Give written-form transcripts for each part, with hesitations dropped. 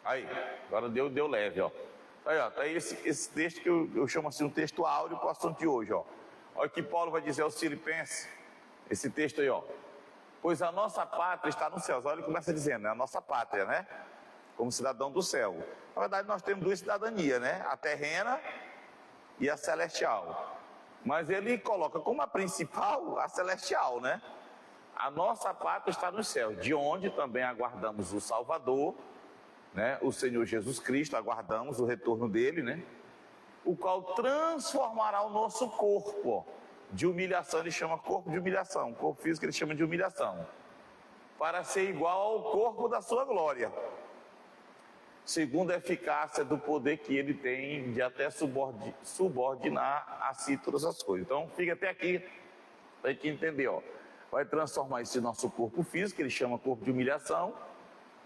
Aí, agora deu leve, ó. Aí, ó, tá aí esse texto que eu chamo assim, um texto áureo para o assunto de hoje, ó. Olha o que Paulo vai dizer aos Filipenses, esse texto aí, ó. Pois a nossa pátria está nos céus. Olha, ele começa dizendo, né? A nossa pátria, né? Como cidadão do céu. Na verdade, nós temos duas cidadanias, né? A terrena e a celestial. Mas ele coloca como a principal a celestial, né? A nossa pátria está nos céus, de onde também aguardamos o Salvador, né? O Senhor Jesus Cristo, aguardamos o retorno dele, né? O qual transformará o nosso corpo de humilhação, ele chama corpo de humilhação, o corpo físico ele chama de humilhação, para ser igual ao corpo da sua glória, segundo a eficácia do poder que ele tem de até subordinar a si todas as coisas. Então fica até aqui, para a gente entender, ó. Vai transformar esse nosso corpo físico, ele chama corpo de humilhação,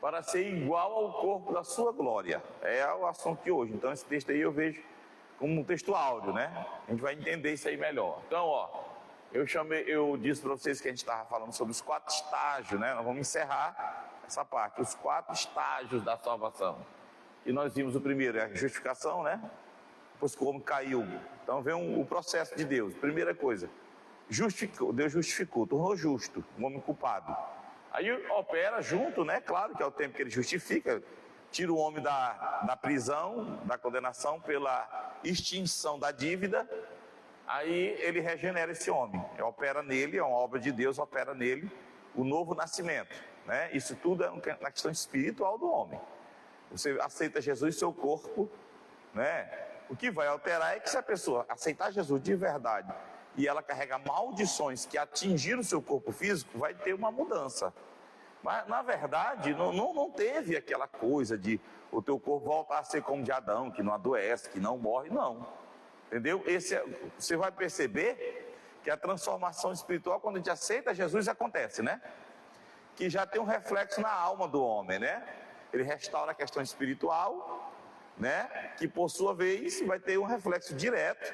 para ser igual ao corpo da sua glória. É o assunto de hoje. Então esse texto aí eu vejo como um texto áureo, né? A gente vai entender isso aí melhor. Então, ó, eu disse para vocês que a gente estava falando sobre os 4 estágios, né? Nós vamos encerrar essa parte, os 4 estágios da salvação. E nós vimos o primeiro, é a justificação, né? Depois que o homem caiu. Então vem o processo de Deus. Primeira coisa, Deus justificou, tornou justo o homem culpado. Aí opera junto, né? Claro que é o tempo que ele justifica, tira o homem da prisão, da condenação pela extinção da dívida. Aí ele regenera esse homem, opera nele, é uma obra de Deus, opera nele o novo nascimento, né? Isso tudo é na questão espiritual do homem. Você aceita Jesus, seu corpo, né? O que vai alterar é que se a pessoa aceitar Jesus de verdade e ela carrega maldições que atingiram o seu corpo físico, vai ter uma mudança. Mas na verdade não teve aquela coisa de o teu corpo voltar a ser como de Adão, que não adoece, que não morre, não. Entendeu? Você vai perceber que a transformação espiritual, quando a gente aceita Jesus, acontece, né? Que já tem um reflexo na alma do homem, né? Ele restaura a questão espiritual, né? Que por sua vez vai ter um reflexo direto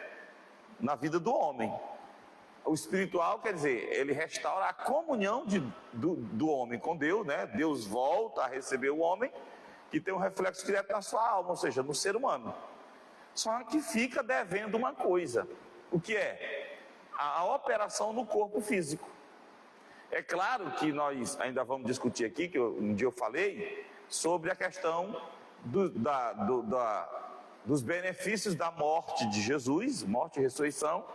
na vida do homem. O espiritual quer dizer, ele restaura a comunhão do homem com Deus, né? Deus volta a receber o homem, que tem um reflexo direto na sua alma, ou seja, no ser humano. Só que fica devendo uma coisa, o que é? A operação no corpo físico. É claro que nós ainda vamos discutir aqui, que um dia eu falei, sobre a questão dos benefícios da morte de Jesus, morte e ressurreição,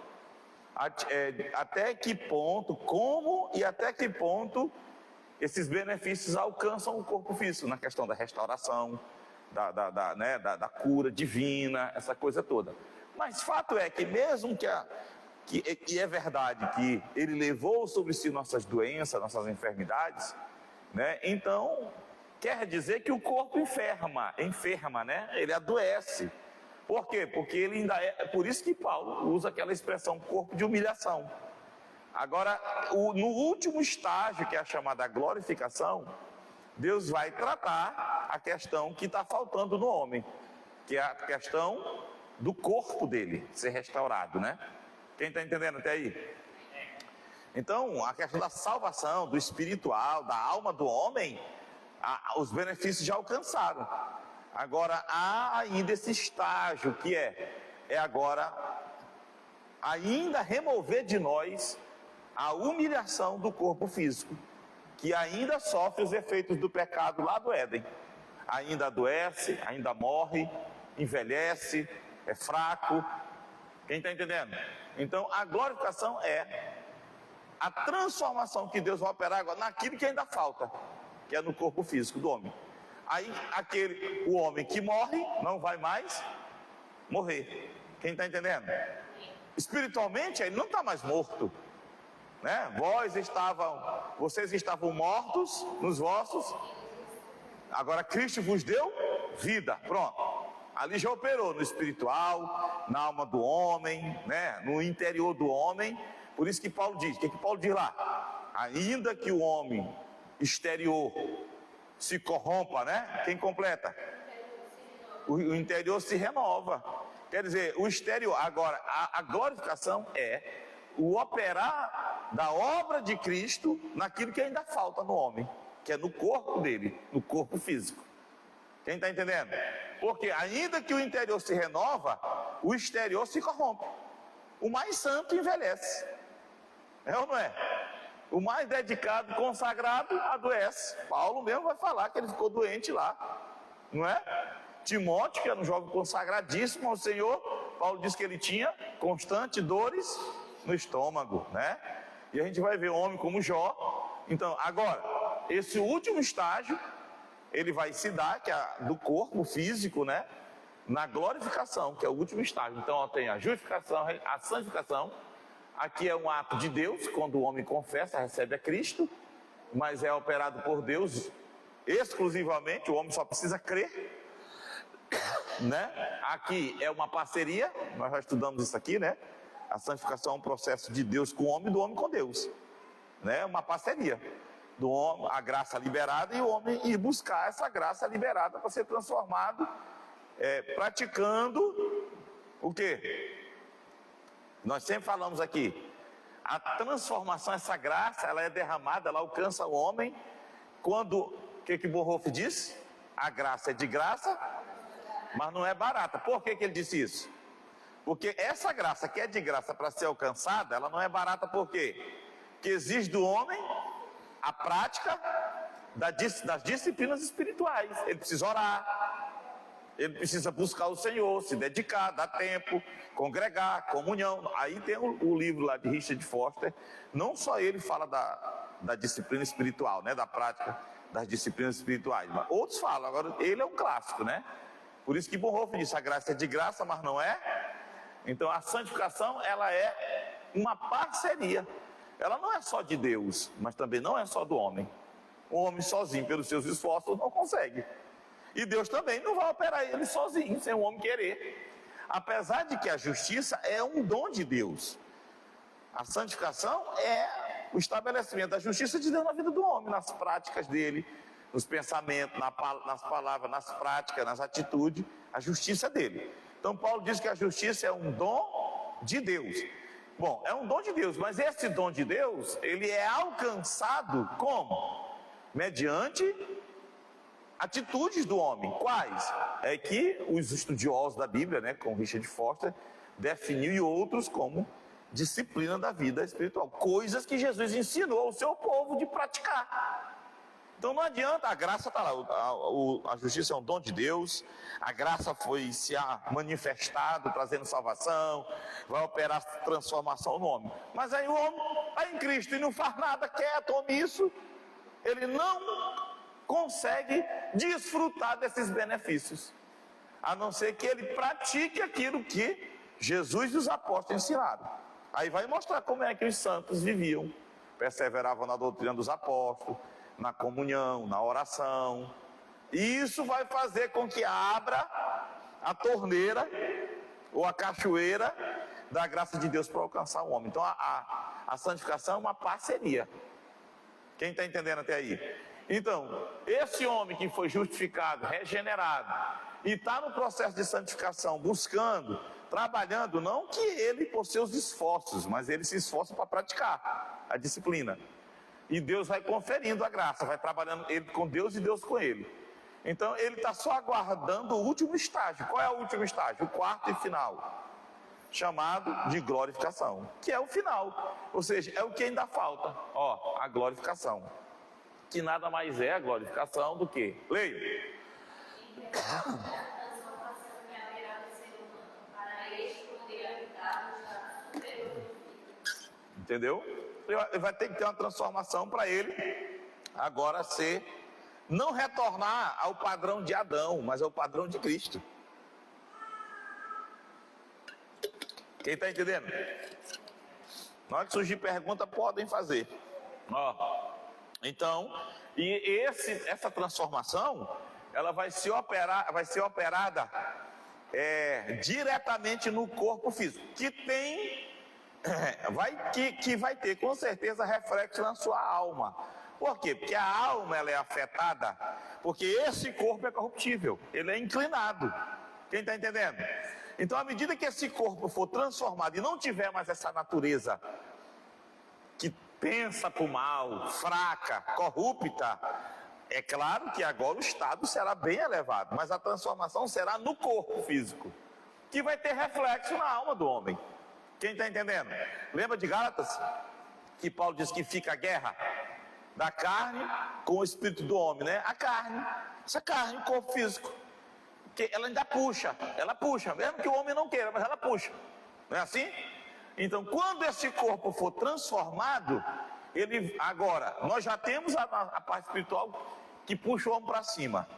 até que ponto, como e até que ponto esses benefícios alcançam o corpo físico, na questão da restauração, da cura divina, essa coisa toda. Mas fato é que mesmo que é verdade que ele levou sobre si nossas doenças, nossas enfermidades, né? Então quer dizer que o corpo enferma, né? Ele adoece. Por quê? Porque ele ainda é por isso que Paulo usa aquela expressão corpo de humilhação. Agora, no último estágio, que é a chamada glorificação, Deus vai tratar a questão que está faltando no homem, que é a questão do corpo dele ser restaurado, né? Quem está entendendo até aí? Então, a questão da salvação, do espiritual, da alma do homem, os benefícios já alcançaram. Agora, há ainda esse estágio que é agora ainda remover de nós a humilhação do corpo físico, que ainda sofre os efeitos do pecado lá do Éden. Ainda adoece, ainda morre, envelhece, é fraco. Quem está entendendo? Então a glorificação é a transformação que Deus vai operar agora naquilo que ainda falta, que é no corpo físico do homem. Aí o homem que morre não vai mais morrer. Quem está entendendo? Espiritualmente ele não está mais morto, né? Vocês estavam mortos nos vossos, agora Cristo vos deu vida. Pronto. Ali já operou no espiritual, na alma do homem, né? No interior do homem. Por isso que Paulo diz, o que Paulo diz lá? Ainda que o homem exterior se corrompa, né? Quem completa? O interior se renova. Quer dizer, o exterior. Agora, a glorificação é o operar da obra de Cristo naquilo que ainda falta no homem, que é no corpo dele, no corpo físico. Quem está entendendo? Porque ainda que o interior se renova, o exterior se corrompe. O mais santo envelhece. É ou não é? O mais dedicado, consagrado, adoece. Paulo mesmo vai falar que ele ficou doente lá. Não é? Timóteo, que era um jovem consagradíssimo ao Senhor, Paulo diz que ele tinha constante dores no estômago, né? E a gente vai ver um homem como Jó. Então, agora, esse último estágio, ele vai se dar, que é do corpo físico, né? Na glorificação, que é o último estágio. Então, ó, tem a justificação, a santificação. Aqui é um ato de Deus, quando o homem confessa, recebe a Cristo, mas é operado por Deus exclusivamente, o homem só precisa crer, né? Aqui é uma parceria, nós já estudamos isso aqui, né? A santificação é um processo de Deus com o homem e do homem com Deus, né? Uma parceria do homem, a graça liberada, e o homem ir buscar essa graça liberada para ser transformado, praticando o quê? Nós sempre falamos aqui, a transformação, essa graça, ela é derramada, ela alcança o homem quando, o que Bonhoeffer disse? A graça é de graça, mas não é barata. Por que ele disse isso? Porque essa graça que é de graça para ser alcançada, ela não é barata. Por quê? Porque exige do homem a prática das disciplinas espirituais. Ele precisa orar, ele precisa buscar o Senhor, se dedicar, dar tempo, congregar, comunhão. Aí tem o livro lá de Richard Foster, não só ele fala da disciplina espiritual, né, da prática das disciplinas espirituais, mas outros falam. Agora ele é um clássico, né? Por isso que Bonhoeffer disse, a graça é de graça, mas não é. Então a santificação, ela é uma parceria. Ela não é só de Deus, mas também não é só do homem. O homem sozinho, pelos seus esforços, não consegue. E Deus também não vai operar ele sozinho, sem o homem querer. Apesar de que a justiça é um dom de Deus. A santificação é o estabelecimento da justiça de Deus na vida do homem, nas práticas dele, nos pensamentos, nas palavras, nas práticas, nas atitudes. A justiça dele. Então Paulo diz que a justiça é um dom de Deus. Bom, é um dom de Deus, mas esse dom de Deus, ele é alcançado como? Mediante atitudes do homem. Quais? É que os estudiosos da Bíblia, né, como Richard Foster, definiu, e outros como disciplina da vida espiritual. Coisas que Jesus ensinou ao seu povo de praticar. Então não adianta, a graça está lá, a justiça é um dom de Deus, a graça foi se manifestado, trazendo salvação, vai operar transformação no homem. Mas aí o homem está em Cristo e não faz nada, quieto, omisso, ele não consegue desfrutar desses benefícios, a não ser que ele pratique aquilo que Jesus e os apóstolos ensinaram. Aí vai mostrar como é que os santos viviam, perseveravam na doutrina dos apóstolos, na comunhão, na oração. E isso vai fazer com que abra a torneira ou a cachoeira da graça de Deus para alcançar o homem. Então a santificação é uma parceria. Quem está entendendo até aí? Então, esse homem que foi justificado, regenerado, e está no processo de santificação, buscando, trabalhando, não que ele por seus esforços, mas ele se esforça para praticar a disciplina. E Deus vai conferindo a graça, vai trabalhando ele com Deus e Deus com ele. Então ele está só aguardando o último estágio. Qual é o último estágio? O quarto e final, chamado de glorificação, que é o final, ou seja, é o que ainda falta, ó, a glorificação, que nada mais é a glorificação do que, leio, entendeu? Ele vai ter que ter uma transformação para ele agora ser, não retornar ao padrão de Adão, mas ao padrão de Cristo. Quem está entendendo? Na hora que surgir pergunta, podem fazer. Ó, então, e essa transformação, ela vai ser operada diretamente no corpo físico, que tem, que vai ter com certeza reflexo na sua alma. Por quê? Porque a alma, ela é afetada, porque esse corpo é corruptível, ele é inclinado. Quem está entendendo? Então, à medida que esse corpo for transformado e não tiver mais essa natureza que pensa para o mal, fraca, corrupta, É claro que agora o estado será bem elevado, mas a transformação será no corpo físico, que vai ter reflexo na alma do homem. Quem está entendendo? Lembra de Gálatas? Que Paulo diz que fica a guerra da carne com o espírito do homem, né? A carne, essa carne, o corpo físico, que ela ainda puxa, mesmo que o homem não queira, mas ela puxa, não é assim? Então, quando esse corpo for transformado, agora, nós já temos a parte espiritual que puxa o homem para cima,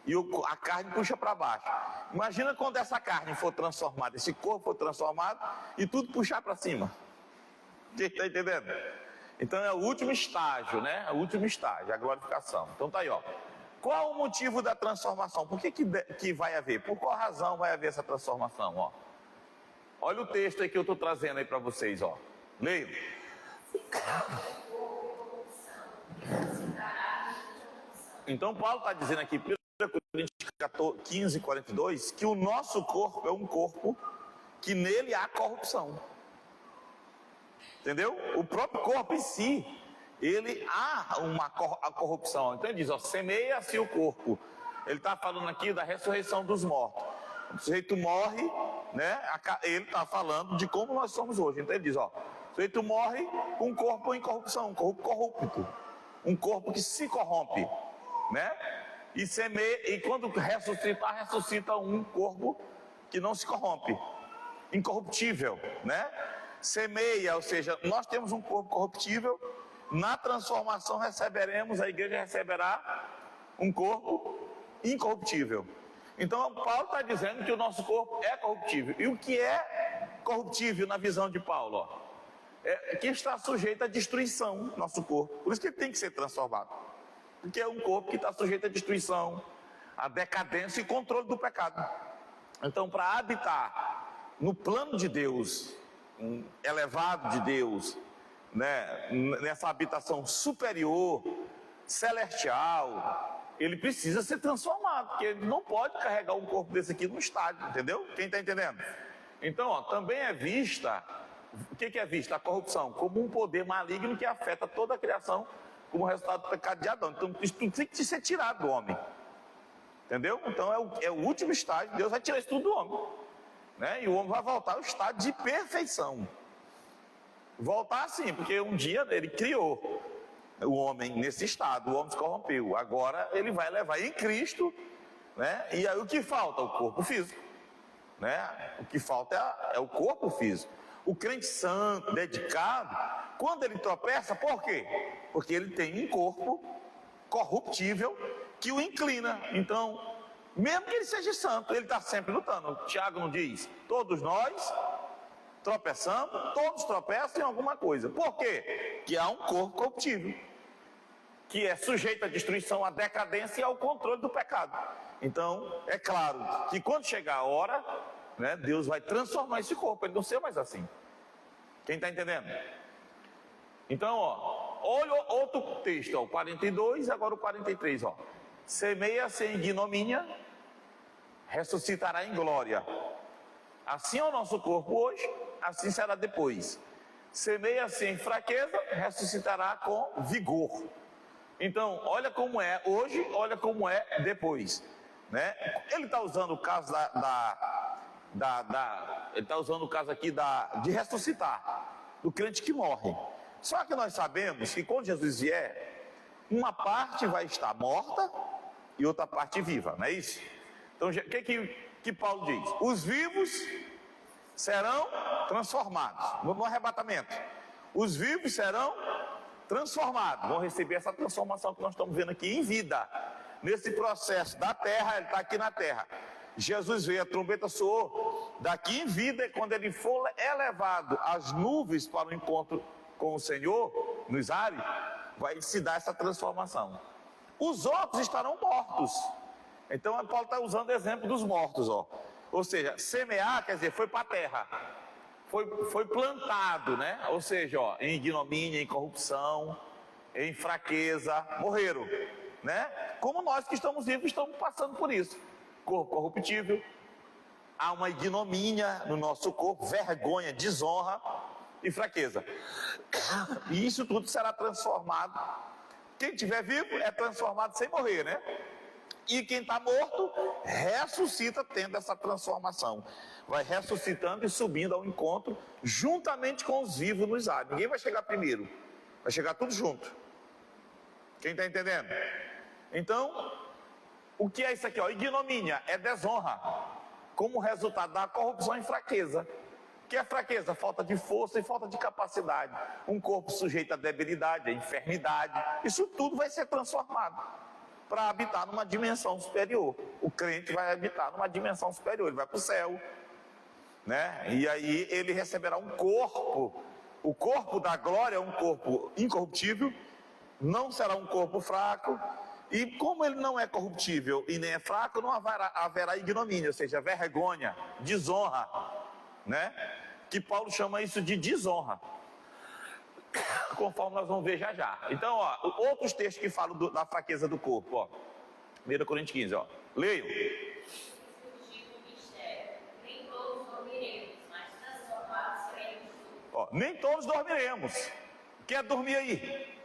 e a carne puxa para baixo. Imagina quando essa carne for transformada, esse corpo for transformado, e tudo puxar para cima. Você está entendendo? Então é o último estágio, né? É o último estágio, a glorificação. Então tá aí, ó. Qual o motivo da transformação? Por que vai haver? Por qual razão vai haver essa transformação, ó? Olha o texto aí que eu estou trazendo aí para vocês, ó. Leia. Então Paulo está dizendo aqui, 1 Coríntios 15, 42, que o nosso corpo é um corpo que nele há corrupção. Entendeu? O próprio corpo em si, ele há a corrupção. Então ele diz, ó, semeia-se o corpo. Ele está falando aqui da ressurreição dos mortos. O sujeito morre, né? Ele está falando de como nós somos hoje. Então ele diz, ó, o sujeito morre com um corpo em corrupção, um corpo corrupto, um corpo que se corrompe, né? E semeia, e quando ressuscita um corpo que não se corrompe, incorruptível, né? Semeia, ou seja, nós temos um corpo corruptível, na transformação a igreja receberá um corpo incorruptível. Então Paulo está dizendo que o nosso corpo é corruptível. E o que é corruptível na visão de Paulo? Ó? É que está sujeito à destruição, nosso corpo. Por isso que ele tem que ser transformado. Porque é um corpo que está sujeito à destruição, à decadência e controle do pecado. Então, para habitar no plano de Deus, elevado de Deus, né, nessa habitação superior, celestial, ele precisa ser transformado, porque ele não pode carregar um corpo desse aqui no estádio, entendeu? Quem está entendendo? Então, ó, também é vista, o que é vista? A corrupção, como um poder maligno que afeta toda a criação, como resultado do pecado de Adão. Então, isso tudo tem que ser tirado do homem, entendeu? Então, é o último estágio, Deus vai tirar isso tudo do homem. Né? E o homem vai voltar ao estado de perfeição. Voltar assim, porque um dia ele criou o homem nesse estado, o homem se corrompeu. Agora ele vai levar em Cristo, né? E aí o que falta? O corpo físico, né? O que falta é o corpo físico. O crente santo, dedicado, quando ele tropeça, por quê? Porque ele tem um corpo corruptível que o inclina. Então, mesmo que ele seja santo, ele está sempre lutando. Tiago não diz, todos nós tropeçamos, todos tropeçam em alguma coisa. Por quê? Que há um corpo corruptível, que é sujeito à destruição, à decadência e ao controle do pecado. Então, é claro que quando chegar a hora, né, Deus vai transformar esse corpo, ele não ser mais assim. Quem está entendendo? Então, ó, olha outro texto, ó, o 42, agora o 43, ó. Semeia-se em ignomínia, ressuscitará em glória. Assim é o nosso corpo hoje, assim será depois. Semeia-se em fraqueza, ressuscitará com vigor. Então, olha como é hoje, olha como é depois, né? Ele está usando o caso ele está usando o caso aqui de ressuscitar, do crente que morre. Só que nós sabemos que quando Jesus vier, uma parte vai estar morta e outra parte viva, não é isso? Então, o que Paulo diz? Os vivos serão transformados no arrebatamento. Os vivos serão transformados, vão receber essa transformação que nós estamos vendo aqui em vida. Nesse processo da terra, ele está aqui na terra. Jesus veio, a trombeta soou, daqui em vida, quando ele for elevado às nuvens para o encontro com o Senhor, nos ares, vai se dar essa transformação. Os outros estarão mortos. Então, Paulo está usando o exemplo dos mortos, ó. Ou seja, semear, quer dizer, foi para a terra. Foi plantado, né? Ou seja, ó, em ignomínia, em corrupção, em fraqueza, morreram, né? Como nós que estamos vivos estamos passando por isso. Corpo corruptível, há uma ignomínia no nosso corpo, vergonha, desonra e fraqueza. E isso tudo será transformado Quem estiver vivo é transformado sem morrer, né? E quem está morto ressuscita tendo essa transformação. Vai ressuscitando e subindo ao encontro juntamente com os vivos nos ares. Ninguém vai chegar primeiro, vai chegar tudo junto. Quem está entendendo? Então, o que é isso aqui? Ignomínia é desonra, como resultado da corrupção e fraqueza. O que é fraqueza? Falta de força e falta de capacidade. Um corpo sujeito à debilidade, à enfermidade. Isso tudo vai ser transformado para habitar numa dimensão superior. O crente vai habitar numa dimensão superior, ele vai para o céu, né? E aí ele receberá um corpo. O corpo da glória é um corpo incorruptível, não será um corpo fraco, e como ele não é corruptível e nem é fraco, não haverá ignomínia, ou seja, vergonha, desonra, né? Que Paulo chama isso de desonra, conforme nós vamos ver já já. Então, outros textos que falam da fraqueza do corpo, 1 Coríntios 15, leiam. Nem todos dormiremos. O que é dormir aí?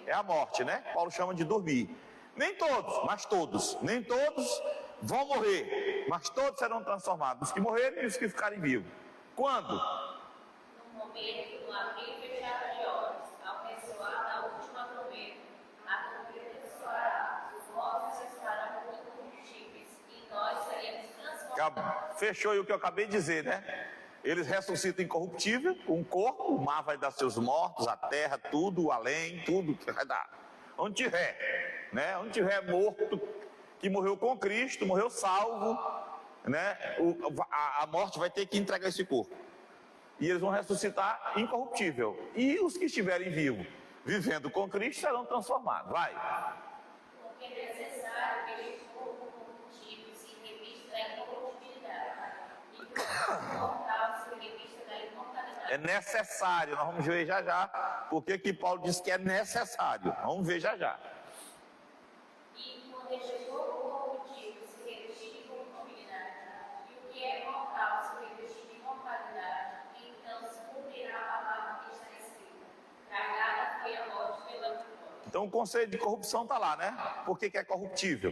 É a morte, né? Paulo chama de dormir. Nem todos, mas todos. Nem todos vão morrer, mas todos serão transformados. Os que morrerem e os que ficarem vivos. Quando? No momento do abrir e fechar de olhos, ao ressoar da última trombeta. A trombeta soará, os mortos estarão incorruptíveis e nós seremos transformados. Fechou aí o que eu acabei de dizer, né? Eles ressuscitam incorruptível, com um corpo, o mar vai dar seus mortos, a terra, tudo, além, tudo que vai dar. Onde tiver, né? Onde tiver morto, que morreu com Cristo, morreu salvo, né? A morte vai ter que entregar esse corpo. E eles vão ressuscitar incorruptível. E os que estiverem vivos, vivendo com Cristo, serão transformados. Vai. Porque é necessário que este corpo corruptível se revista da incorruptibilidade e que o corpo mortal se revista da imortalidade. É necessário, nós vamos ver já já. Por que Paulo diz que é necessário? Vamos ver já já. E quando este corpo corruptível se revestir de corruptibilidade e o que é mortal se revestir de imortalidade, então se cumprirá a palavra que está escrita: tragada foi a morte pela vitória. Então o conceito de corrupção está lá, né? Por que é corruptível?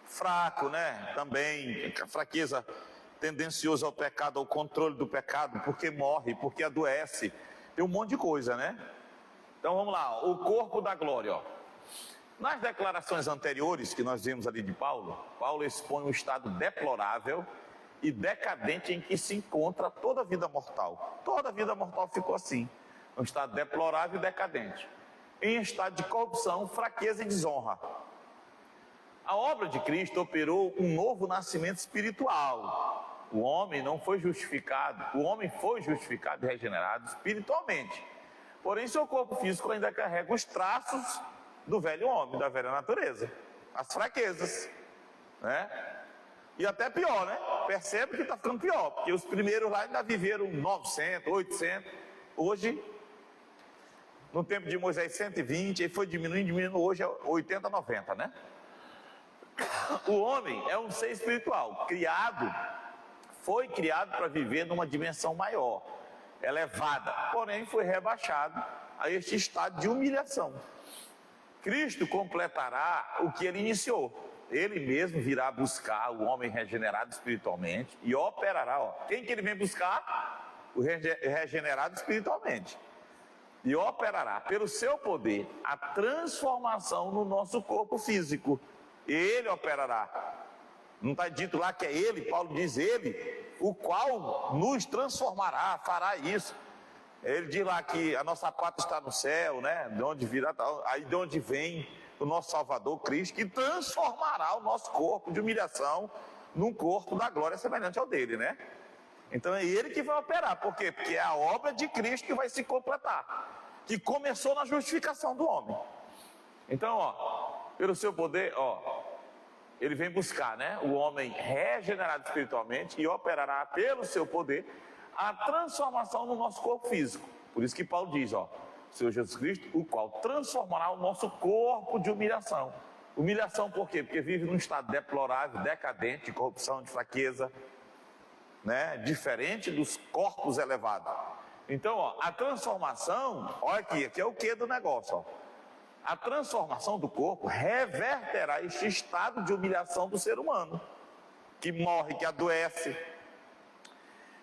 Fraco, né? Também, fraqueza, tendencioso ao pecado, ao controle do pecado, porque morre, porque adoece. Tem um monte de coisa, né? Então vamos lá, o corpo da glória, Nas declarações anteriores que nós vimos ali de Paulo, Paulo expõe um estado deplorável e decadente em que se encontra toda a vida mortal. Toda a vida mortal ficou assim, um estado deplorável e decadente, em estado de corrupção, fraqueza e desonra. A obra de Cristo operou um novo nascimento espiritual. O homem não foi justificado, o homem foi justificado e regenerado espiritualmente. Porém, seu corpo físico ainda carrega os traços do velho homem, da velha natureza, as fraquezas, né? E até pior, né? Percebe que está ficando pior, porque os primeiros lá ainda viveram 900, 800, hoje, no tempo de Moisés 120, aí foi diminuindo, hoje é 80, 90, né? O homem é um ser espiritual, foi criado para viver numa dimensão maior, elevada, porém foi rebaixado a este estado de humilhação. Cristo completará o que ele iniciou. Ele mesmo virá buscar o homem regenerado espiritualmente e operará. Quem que ele vem buscar? O regenerado espiritualmente. E operará pelo seu poder a transformação no nosso corpo físico. Ele operará. Não está dito lá que é ele, Paulo diz ele, o qual nos transformará, fará isso. Ele diz lá que a nossa pátria está no céu, né? De onde virá, aí de onde vem o nosso Salvador Cristo, que transformará o nosso corpo de humilhação num corpo da glória semelhante ao dele, né? Então é ele que vai operar. Por quê? Porque é a obra de Cristo que vai se completar, que começou na justificação do homem. Então, pelo seu poder, ele vem buscar, né? O homem regenerado espiritualmente e operará pelo seu poder a transformação no nosso corpo físico. Por isso que Paulo diz, Senhor Jesus Cristo, o qual transformará o nosso corpo de humilhação. Humilhação por quê? Porque vive num estado deplorável, decadente, de corrupção, de fraqueza, né? Diferente dos corpos elevados. Então, a transformação, olha aqui é o que do negócio, A transformação do corpo reverterá este estado de humilhação do ser humano, que morre, que adoece,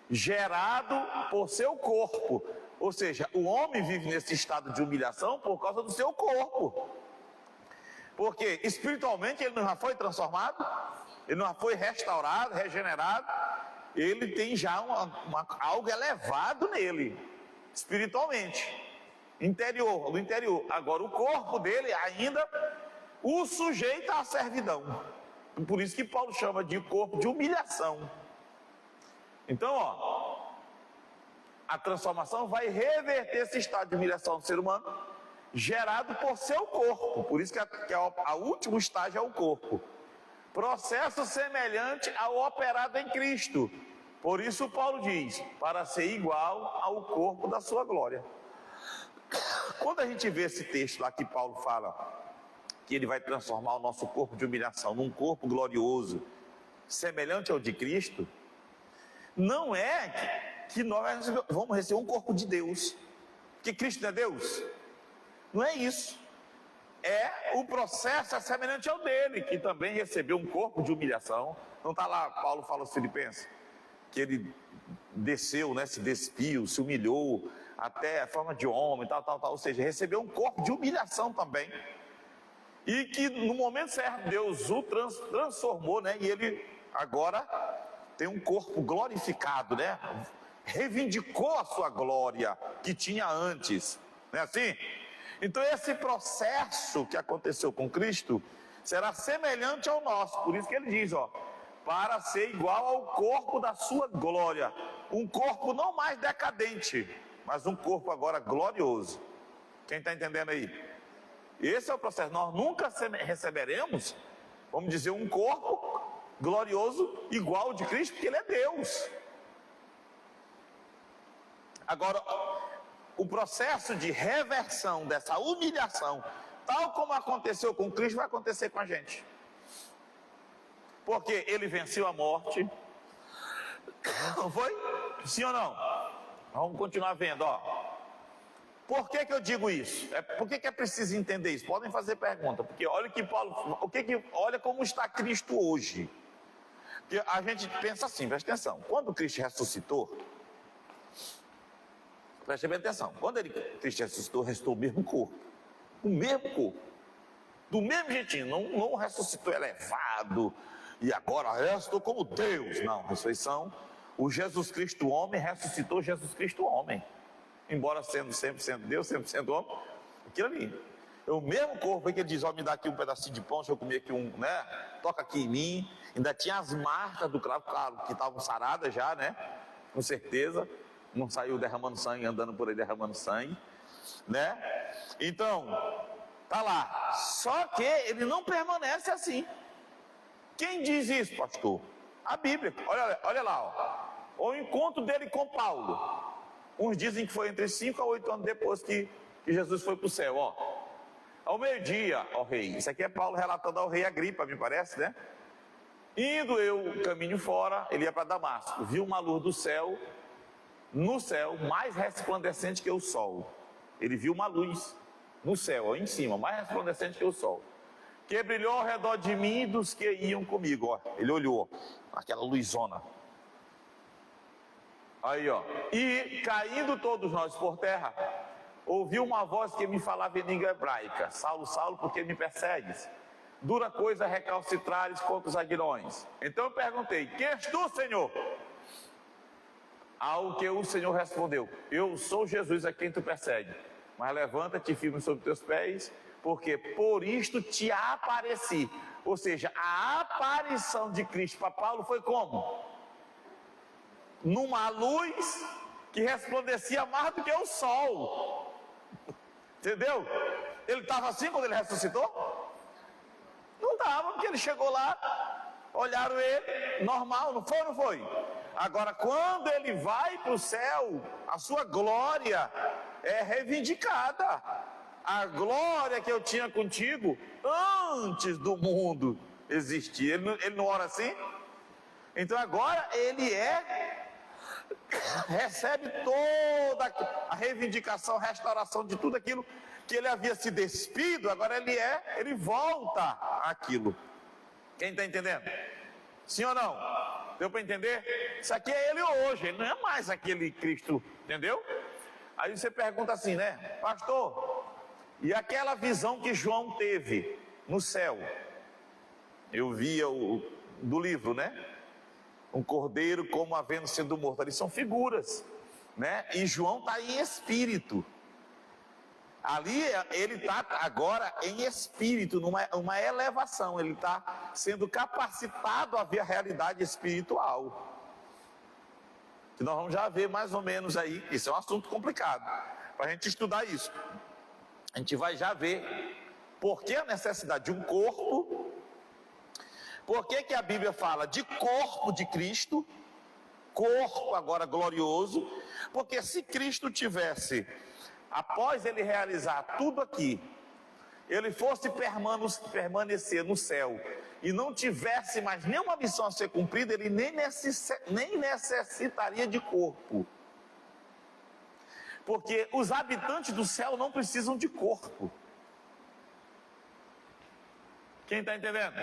gerado por seu corpo. Ou seja, o homem vive nesse estado de humilhação por causa do seu corpo. Porque espiritualmente ele não já foi transformado, ele não já foi restaurado, regenerado, ele tem já algo elevado nele, espiritualmente. No interior. Agora o corpo dele ainda o sujeita à servidão. Por isso que Paulo chama de corpo de humilhação. Então, a transformação vai reverter esse estado de humilhação do ser humano, gerado por seu corpo. Por isso que a último estágio é o corpo. Processo semelhante ao operado em Cristo. Por isso Paulo diz, para ser igual ao corpo da sua glória. Quando a gente vê esse texto lá que Paulo fala que ele vai transformar o nosso corpo de humilhação num corpo glorioso, semelhante ao de Cristo, não é que nós vamos receber um corpo de Deus, que Cristo não é Deus. Não é isso. O processo é semelhante ao dele, que também recebeu um corpo de humilhação. Não está lá, Paulo fala aos Filipenses, que ele desceu, né, se despiu, se humilhou, até a forma de homem, tal, ou seja, recebeu um corpo de humilhação também, e que no momento certo Deus o transformou, né, e ele agora tem um corpo glorificado, né, reivindicou a sua glória que tinha antes, não é assim? Então esse processo que aconteceu com Cristo será semelhante ao nosso, por isso que ele diz, para ser igual ao corpo da sua glória, um corpo não mais decadente, mas um corpo agora glorioso. Quem está entendendo aí? Esse é o processo. Nós nunca receberemos, vamos dizer, um corpo glorioso igual ao de Cristo, porque ele é Deus. Agora, o processo de reversão dessa humilhação, tal como aconteceu com Cristo, vai acontecer com a gente. Porque ele venceu a morte. Não foi? Sim ou não? Vamos continuar vendo, Por que eu digo isso? Por que é preciso entender isso? Podem fazer pergunta, porque olha que Paulo, olha como está Cristo hoje. Porque a gente pensa assim, presta atenção, quando Cristo ressuscitou, preste bem atenção, quando Cristo ressuscitou o mesmo corpo, do mesmo jeitinho, não ressuscitou elevado, e agora ressuscitou como Deus, não, ressurreição, o Jesus Cristo homem ressuscitou Jesus Cristo homem, embora sendo sempre sendo Deus, sempre sendo homem, aquilo ali, é o mesmo corpo aí que ele diz, me dá aqui um pedacinho de pão, deixa eu comer aqui toca aqui em mim, ainda tinha as marcas do cravo, claro, que estavam saradas já, né, com certeza, não saiu derramando sangue, andando por aí derramando sangue, né, então, tá lá, só que ele não permanece assim. Quem diz isso, pastor? A Bíblia, olha lá, o encontro dele com Paulo, uns dizem que foi entre 5 a 8 anos depois que Jesus foi para o céu, ao meio-dia, rei, isso aqui é Paulo relatando ao rei Agripa, me parece, né? Indo eu caminho fora, ele ia para Damasco, viu uma luz do céu, no céu, mais resplandecente que o sol. Ele viu uma luz no céu, em cima, mais resplandecente que o sol, que brilhou ao redor de mim e dos que iam comigo, ele olhou, aquela luzona, aí e caindo todos nós por terra, ouvi uma voz que me falava em língua hebraica, Saulo, Saulo, por que me persegues? Dura coisa recalcitrares contra os aguilhões. Então eu perguntei, quem és tu, Senhor? Ao que o Senhor respondeu, eu sou Jesus a quem tu persegue, mas levanta-te firme sobre teus pés, porque por isto te apareci. Ou seja, a aparição de Cristo para Paulo foi como? Numa luz que resplandecia mais do que o sol. Entendeu? Ele estava assim quando ele ressuscitou? Não estava, porque ele chegou lá, olharam ele, normal, não foi ou não foi? Agora, quando ele vai para o céu, a sua glória é reivindicada. A glória que eu tinha contigo antes do mundo existir. Ele não ora assim? Então agora ele recebe toda a reivindicação, a restauração de tudo aquilo que ele havia se despido, agora ele volta àquilo. Quem está entendendo? Sim ou não? Deu para entender? Isso aqui é ele hoje, ele não é mais aquele Cristo, entendeu? Aí você pergunta assim, né? Pastor, e aquela visão que João teve no céu? Eu via do livro, né? Um cordeiro como havendo sido morto. Ali são figuras, né? E João está em espírito. Ali ele está agora em espírito, numa elevação. Ele está sendo capacitado a ver a realidade espiritual. Que nós vamos já ver mais ou menos aí. Isso é um assunto complicado para a gente estudar isso. A gente vai já ver por que a necessidade de um corpo. Por que a Bíblia fala de corpo de Cristo, corpo agora glorioso? Porque se Cristo tivesse, após ele realizar tudo aqui, ele fosse permanecer no céu e não tivesse mais nenhuma missão a ser cumprida, ele nem necessitaria de corpo. Porque os habitantes do céu não precisam de corpo. Quem está entendendo?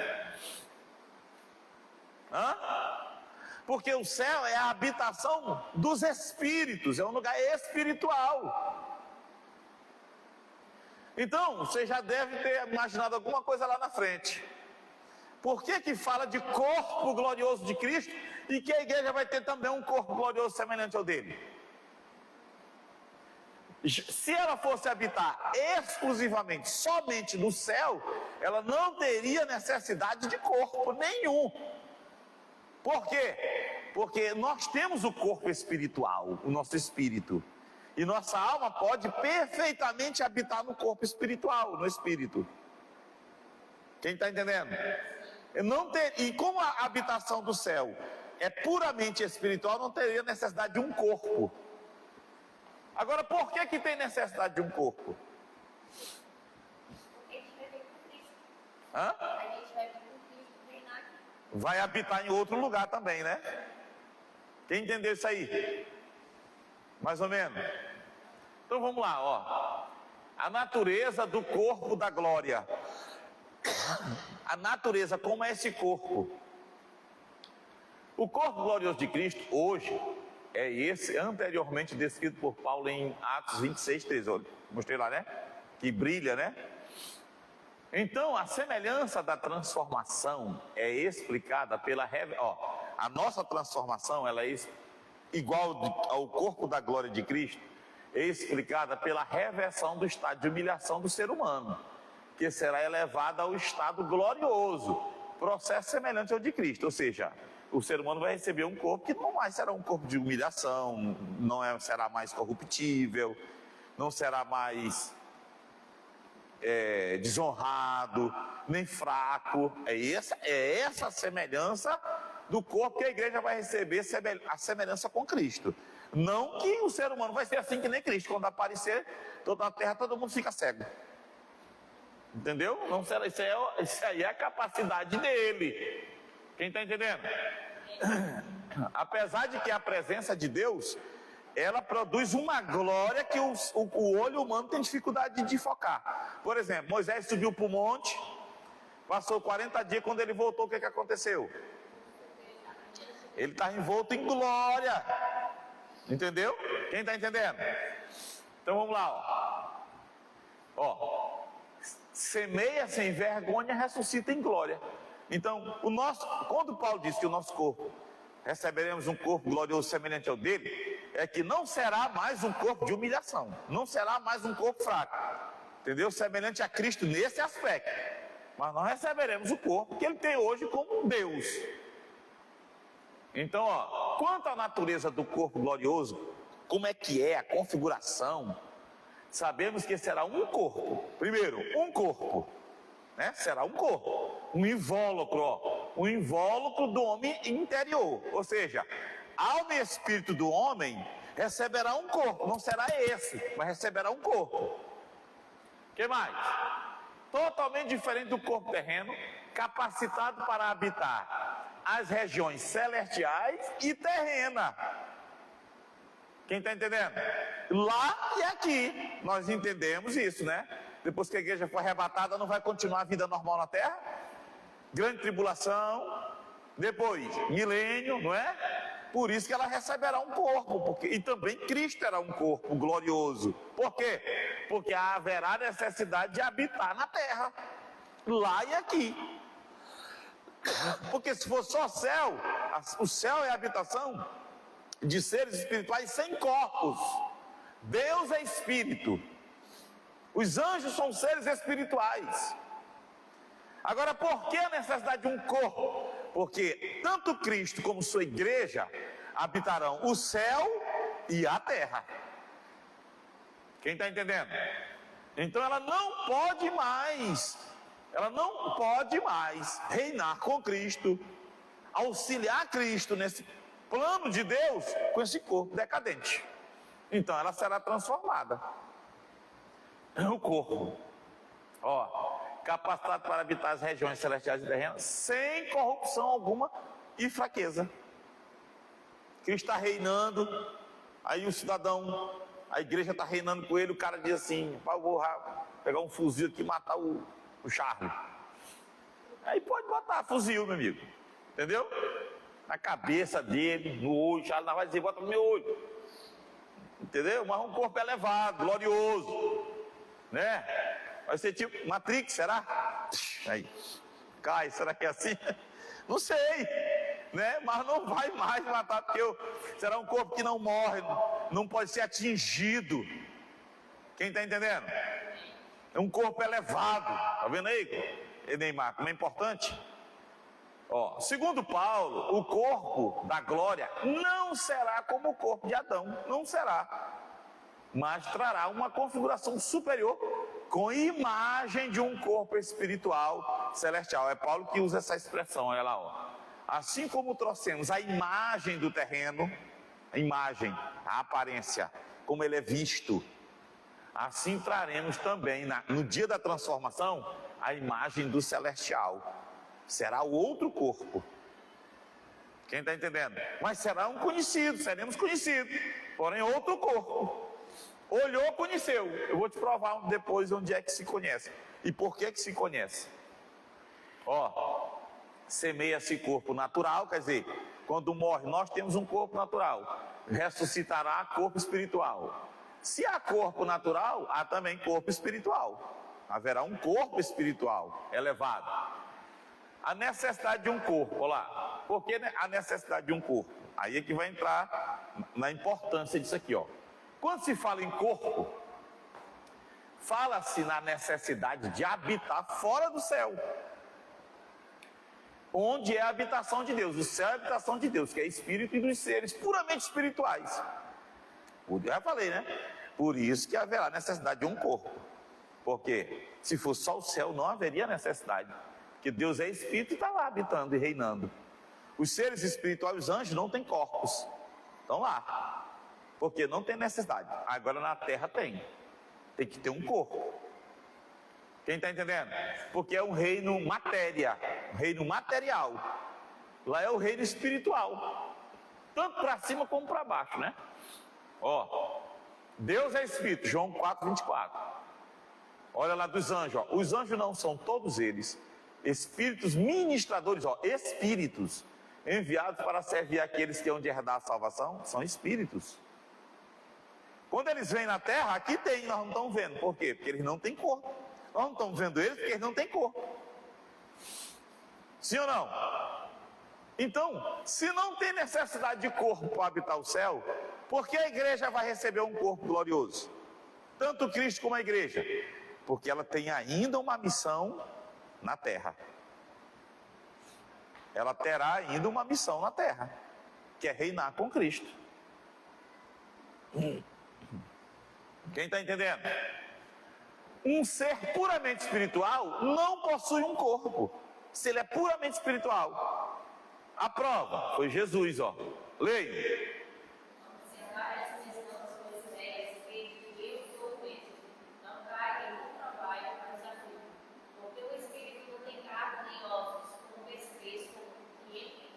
Porque o céu é a habitação dos espíritos, é um lugar espiritual. Então, você já deve ter imaginado alguma coisa lá na frente. Por que fala de corpo glorioso de Cristo e que a igreja vai ter também um corpo glorioso semelhante ao dele? Se ela fosse habitar exclusivamente, somente no céu, ela não teria necessidade de corpo nenhum. Por quê? Porque nós temos o corpo espiritual, o nosso espírito. E nossa alma pode perfeitamente habitar no corpo espiritual, no espírito. Quem está entendendo? E como a habitação do céu é puramente espiritual, não teria necessidade de um corpo. Agora, por que tem necessidade de um corpo? Porque a gente vai ver com Cristo. Hã? A gente vai ver com Cristo treinar aqui. Vai habitar em outro lugar também, né? Quem entendeu isso aí? Mais ou menos. Então vamos lá, ó. A natureza do corpo da glória. A natureza, como é esse corpo? O corpo glorioso de Cristo hoje é esse anteriormente descrito por Paulo em Atos 26, 13. Olha, mostrei lá, né? Que brilha, né? Então, a semelhança da transformação é explicada pela... a nossa transformação, ela é igual ao corpo da glória de Cristo, é explicada pela reversão do estado de humilhação do ser humano, que será elevado ao estado glorioso, processo semelhante ao de Cristo. Ou seja, o ser humano vai receber um corpo que não mais será um corpo de humilhação, será mais corruptível, não será mais... desonrado, nem fraco. É essa semelhança do corpo que a igreja vai receber, a semelhança com Cristo. Não que o ser humano vai ser assim que nem Cristo, quando aparecer toda a terra, todo mundo fica cego. Entendeu? Não será, isso aí é a capacidade dele. Quem está entendendo? Apesar de que a presença de Deus, ela produz uma glória que o olho humano tem dificuldade de focar. Por exemplo, Moisés subiu para o monte, passou 40 dias, quando ele voltou, o que aconteceu? Ele está envolto em glória. Entendeu? Quem está entendendo? Então vamos lá, ó. Semeia sem vergonha, ressuscita em glória. Então, quando Paulo diz que o nosso corpo receberemos um corpo glorioso semelhante ao dele, é que não será mais um corpo de humilhação, não será mais um corpo fraco, entendeu? Semelhante a Cristo nesse aspecto, mas nós receberemos o corpo que ele tem hoje como Deus. Então, quanto à natureza do corpo glorioso, como é que é a configuração, sabemos que será um corpo. Primeiro, um corpo, né? Será um corpo, um invólucro do homem interior, ou seja, alma e espírito do homem receberá um corpo, não será esse, mas receberá um corpo. O que mais? Totalmente diferente do corpo terreno, capacitado para habitar as regiões celestiais e terrena. Quem está entendendo? Lá e aqui, nós entendemos isso, né? Depois que a igreja for arrebatada, não vai continuar a vida normal na terra? Grande tribulação, depois milênio, não é? Por isso que ela receberá um corpo, e também Cristo terá um corpo glorioso. Por quê? Porque haverá necessidade de habitar na terra, lá e aqui. Porque se for só céu, o céu é a habitação de seres espirituais sem corpos. Deus é espírito. Os anjos são seres espirituais. Agora, por que a necessidade de um corpo? Porque tanto Cristo como sua igreja habitarão o céu e a terra. Quem está entendendo? Então ela não pode mais reinar com Cristo, auxiliar Cristo nesse plano de Deus com esse corpo decadente. Então ela será transformada. O corpo, capacitado para habitar as regiões celestiais e terrenas, sem corrupção alguma e fraqueza. Cristo está reinando, aí o cidadão, a igreja está reinando com ele, o cara diz assim: eu vou pegar um fuzil aqui e matar o Charlie. Aí pode botar fuzil, meu amigo, entendeu? Na cabeça dele, no olho, Charlie não vai dizer: bota no meu olho, entendeu? Mas um corpo elevado, glorioso, né? Vai ser tipo Matrix, será? Aí, cai, será que é assim? Não sei, né? Mas não vai mais matar, porque será um corpo que não morre, não pode ser atingido. Quem está entendendo? É um corpo elevado, tá vendo aí, Neymar, como é importante? Segundo Paulo, o corpo da glória não será como o corpo de Adão, não será, mas trará uma configuração superior com imagem de um corpo espiritual celestial. É Paulo que usa essa expressão, olha lá, Assim como trouxemos a imagem do terreno, a aparência, como ele é visto, assim traremos também, no dia da transformação, a imagem do celestial. Será o outro corpo. Quem está entendendo? Mas será um conhecido, seremos conhecidos, porém outro corpo. Olhou, conheceu. Eu vou te provar depois onde é que se conhece e por que se conhece. Semeia-se corpo natural, quer dizer, quando morre nós temos um corpo natural, ressuscitará corpo espiritual. Se há corpo natural, há também corpo espiritual. Haverá um corpo espiritual elevado. A necessidade de um corpo, olha lá. Por que a necessidade de um corpo? Aí é que vai entrar na importância disso aqui, Quando se fala em corpo, fala-se na necessidade de habitar fora do céu, onde é a habitação de Deus. O céu é a habitação de Deus, que é espírito e dos seres puramente espirituais. Eu já falei, né? Por isso que haverá necessidade de um corpo. Porque se fosse só o céu, não haveria necessidade. Porque Deus é espírito e está lá habitando e reinando. Os seres espirituais, os anjos, não têm corpos. Estão lá. Porque não tem necessidade. Agora na terra tem. Tem que ter um corpo. Quem está entendendo? Porque é um reino matéria, um reino material. Lá é o reino espiritual. Tanto para cima como para baixo, né? Deus é espírito, João 4:24. Olha lá dos anjos, os anjos não são todos eles espíritos ministradores, espíritos enviados para servir aqueles que hão de herdar a salvação? São espíritos. Quando eles vêm na terra, aqui tem, nós não estamos vendo. Por quê? Porque eles não têm corpo. Nós não estamos vendo eles porque eles não têm corpo. Sim ou não? Então, se não tem necessidade de corpo para habitar o céu, por que a igreja vai receber um corpo glorioso? Tanto Cristo como a igreja. Porque ela tem ainda uma missão na terra. Ela terá ainda uma missão na terra, que é reinar com Cristo. Quem está entendendo? Um ser puramente espiritual não possui um corpo, se ele é puramente espiritual. A prova foi Jesus, leia.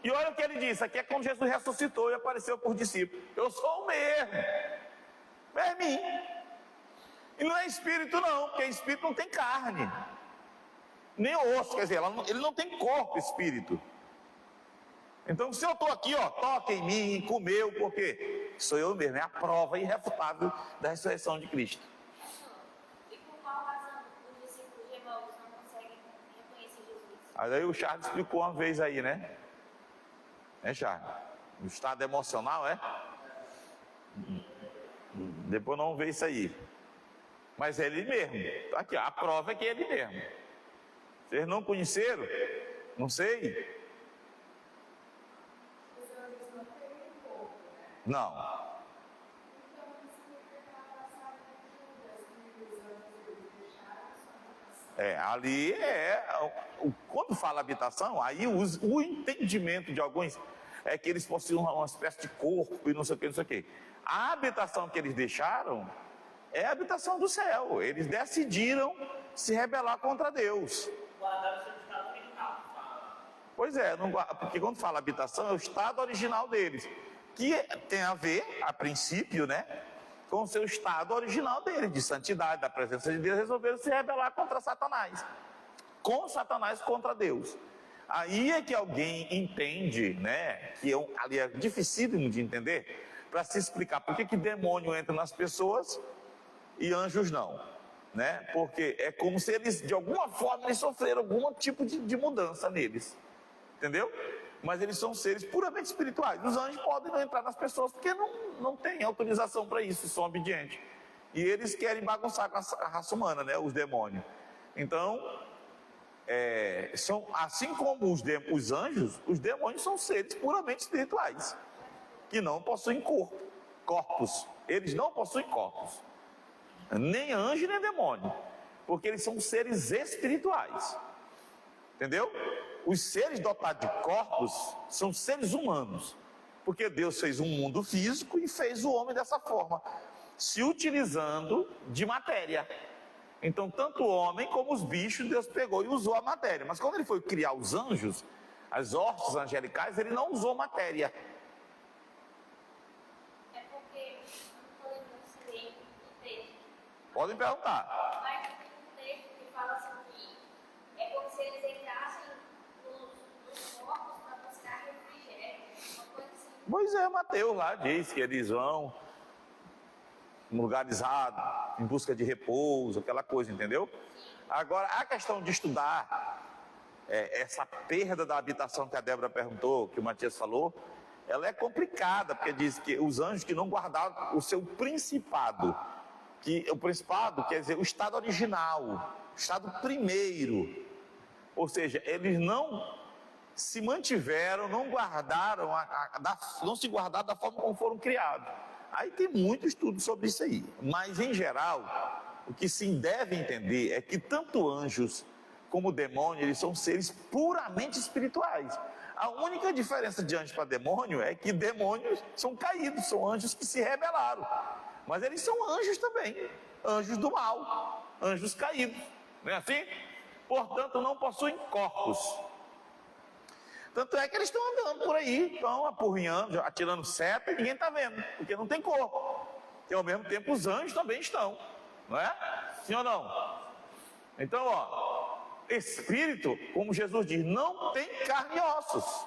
E olha o que ele disse, aqui é quando Jesus ressuscitou e apareceu por discípulos. Eu sou o mesmo. É mim. E não é espírito não, porque espírito não tem carne. Nem osso, quer dizer, ele não tem corpo, espírito. Então se eu estou aqui, ó, toca em mim, comeu, porque sou eu mesmo, é a prova irrefutável da ressurreição de Cristo. E por qual razão os discípulos de Emaús não conseguem reconhecer Jesus? Aí o Charles explicou uma vez aí, né? É, Charles? O estado emocional, é? Depois não vê isso aí. Mas é ele mesmo. Tá aqui, ó, a prova é que é ele mesmo. Vocês não conheceram? Não sei. Não. Ali quando fala habitação, aí o entendimento de alguns é que eles possuem uma espécie de corpo e não sei o que, não sei o que. A habitação que eles deixaram é a habitação do céu. Eles decidiram se rebelar contra Deus. Guardar o seu estado original. Pois é, porque quando fala habitação é o estado original deles, que tem a ver, a princípio, né, com o seu estado original deles, de santidade, da presença de Deus. Resolveram se rebelar contra Satanás, com Satanás contra Deus. Aí é que alguém entende, né, que ali é dificílimo de entender, para se explicar por que demônio entra nas pessoas e anjos não, né? Porque é como se eles, de alguma forma, eles sofreram algum tipo de mudança neles, entendeu? Mas eles são seres puramente espirituais. Os anjos podem não entrar nas pessoas porque não tem autorização para isso, são obedientes. E eles querem bagunçar com a raça humana, né? Os demônios. Então, assim como os anjos, os demônios são seres puramente espirituais, que não possuem corpos. Eles não possuem corpos. Nem anjo, nem demônio. Porque eles são seres espirituais. Entendeu? Os seres dotados de corpos são seres humanos, porque Deus fez um mundo físico e fez o homem dessa forma, se utilizando de matéria. Então, tanto o homem como os bichos, Deus pegou e usou a matéria. Mas quando ele foi criar os anjos, as hostes angelicais, ele não usou matéria. É porque não estou lembrando se lê o texto. Podem perguntar. Mas tem um texto que fala assim que é como se eles entrassem nos corpos para buscar refrigério, uma coisa assim. Pois é, Mateus lá diz que eles vão em lugares em busca de repouso, aquela coisa, entendeu? Agora, a questão de estudar essa perda da habitação que a Débora perguntou, que o Matias falou, ela é complicada, porque diz que os anjos que não guardaram o seu principado, que o principado quer dizer o estado original, o estado primeiro, ou seja, eles não se mantiveram, não guardaram, não se guardaram da forma como foram criados. Aí tem muito estudo sobre isso aí, mas em geral, o que se deve entender é que tanto anjos como demônio, eles são seres puramente espirituais. A única diferença de anjo para demônio é que demônios são caídos, são anjos que se rebelaram. Mas eles são anjos também, anjos do mal, anjos caídos, não é assim? Portanto, não possuem corpos. Tanto é que eles estão andando por aí, estão apurrinhando, atirando seta e ninguém está vendo, porque não tem corpo. E ao mesmo tempo os anjos também estão, não é? Sim ou não? Então, ó, espírito, como Jesus diz, não tem carne e ossos,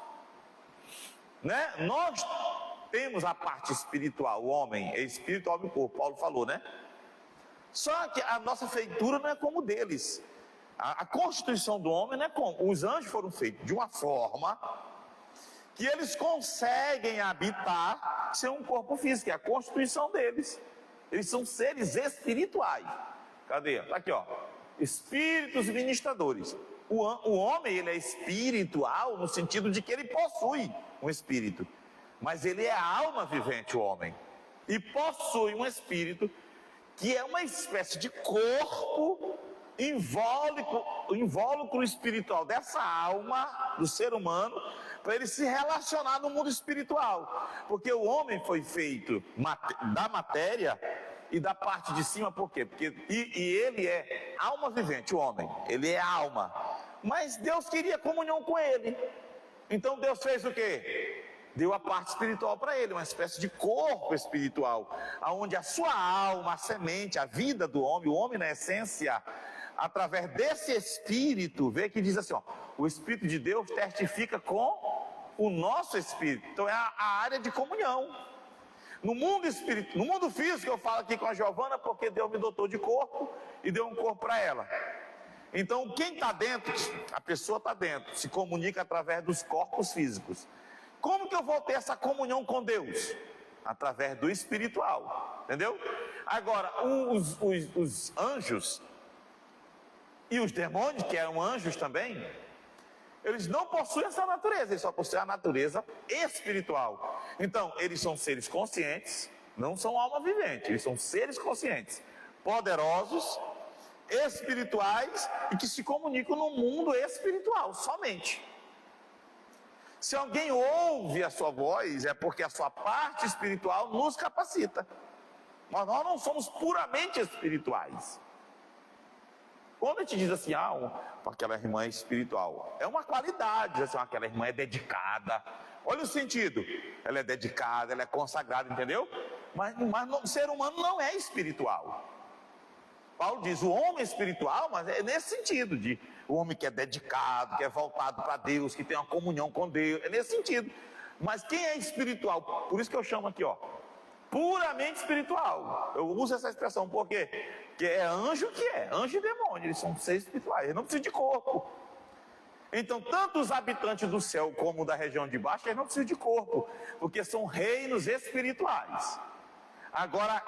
né? Nós temos a parte espiritual, o homem é espírito, alma e corpo, Paulo falou, né? Só que a nossa feitura não é como o deles. A constituição do homem não é como. Os anjos foram feitos de uma forma que eles conseguem habitar sem um corpo físico, é a constituição deles. Eles são seres espirituais. Cadê? Tá aqui, ó. Espíritos ministradores. O homem, ele é espiritual no sentido de que ele possui um espírito. Mas ele é a alma vivente, o homem. E possui um espírito que é uma espécie de corpo invólucro espiritual dessa alma do ser humano, para ele se relacionar no mundo espiritual, porque o homem foi feito da matéria e da parte de cima. Por quê? Porque ele é alma vivente, o homem, ele é alma, mas Deus queria comunhão com ele, Então Deus fez o quê? Deu a parte espiritual para ele, uma espécie de corpo espiritual, onde a sua alma, a semente, a vida do homem, o homem na essência, através desse espírito, vê que diz assim, ó, o Espírito de Deus testifica com o nosso espírito. Então é a área de comunhão. No mundo espírito, no mundo físico, eu falo aqui com a Giovana porque Deus me dotou de corpo e deu um corpo para ela. Então quem está dentro, a pessoa está dentro, se comunica através dos corpos físicos. Como que eu vou ter essa comunhão com Deus? Através do espiritual, entendeu? Agora, os anjos e os demônios, que eram anjos também, eles não possuem essa natureza, eles só possuem a natureza espiritual. Então, eles são seres conscientes, não são alma vivente, eles são seres conscientes, poderosos, espirituais e que se comunicam no mundo espiritual, somente. Se alguém ouve a sua voz, é porque a sua parte espiritual nos capacita. Mas nós não somos puramente espirituais. Quando a gente diz assim, aquela irmã é espiritual, é uma qualidade, assim, aquela irmã é dedicada. Olha o sentido, ela é dedicada, ela é consagrada, entendeu? Mas o ser humano não é espiritual. Paulo diz, o homem é espiritual, mas é nesse sentido, de o homem que é dedicado, que é voltado para Deus, que tem uma comunhão com Deus, é nesse sentido. Mas quem é espiritual? Por isso que eu chamo aqui, puramente espiritual. Eu uso essa expressão porque é anjo anjo e demônio, eles são seres espirituais, eles não precisam de corpo. Então, tanto os habitantes do céu como da região de baixo, eles não precisam de corpo, porque são reinos espirituais. Agora,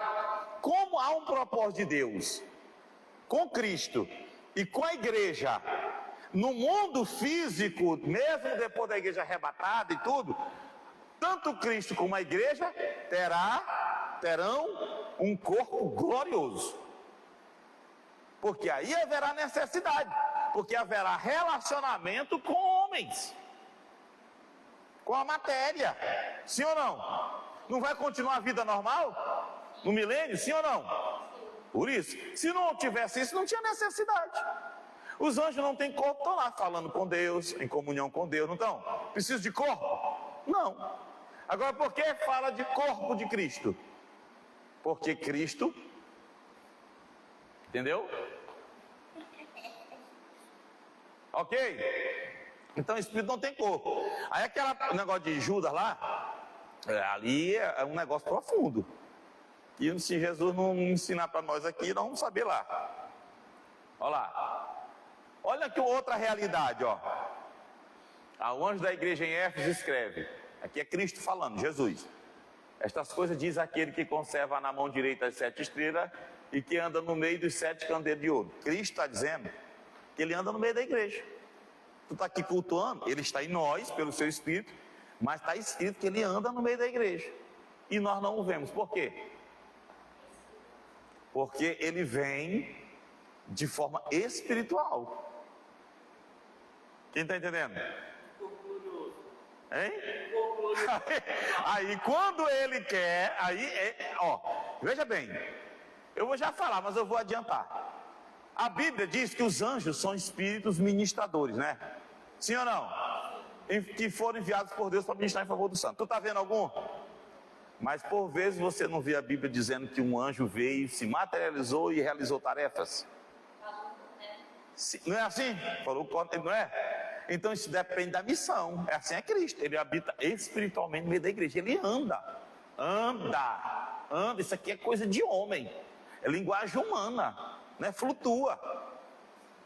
como há um propósito de Deus com Cristo e com a igreja, no mundo físico, mesmo depois da igreja arrebatada e tudo, tanto Cristo como a igreja terão um corpo glorioso. Porque aí haverá necessidade, porque haverá relacionamento com homens, com a matéria, sim ou não? Não vai continuar a vida normal no milênio, sim ou não? Por isso, se não tivesse isso, não tinha necessidade. Os anjos não têm corpo, estão lá falando com Deus, em comunhão com Deus, não estão? Precisa de corpo? Não. Agora, por que fala de corpo de Cristo? Porque Cristo, entendeu? Ok? Então o Espírito não tem corpo. Aí aquele negócio de Judas lá, ali é um negócio profundo. E se Jesus não ensinar para nós aqui, nós vamos saber lá. Olha lá. Olha aqui outra realidade, O anjo da igreja em Éfeso escreve. Aqui é Cristo falando, Jesus. Estas coisas diz aquele que conserva na mão direita as 7 estrelas e que anda no meio dos 7 candeeiros de ouro. Cristo está dizendo que ele anda no meio da igreja. Tu está aqui cultuando, ele está em nós, pelo seu Espírito, mas está escrito que ele anda no meio da igreja. E nós não o vemos. Por quê? Porque ele vem de forma espiritual. Quem está entendendo? Hein? Aí quando ele quer, veja bem, eu vou já falar, mas eu vou adiantar. A Bíblia diz que os anjos são espíritos ministradores, né? Sim ou não? Que foram enviados por Deus para ministrar em favor do santo. Tu está vendo algum? Mas por vezes você não vê a Bíblia dizendo que um anjo veio, se materializou e realizou tarefas. Não é assim? Falou, não é? Então isso depende da missão. É assim é Cristo. Ele habita espiritualmente no meio da igreja. Ele anda. Isso aqui é coisa de homem. É linguagem humana. Não é flutua.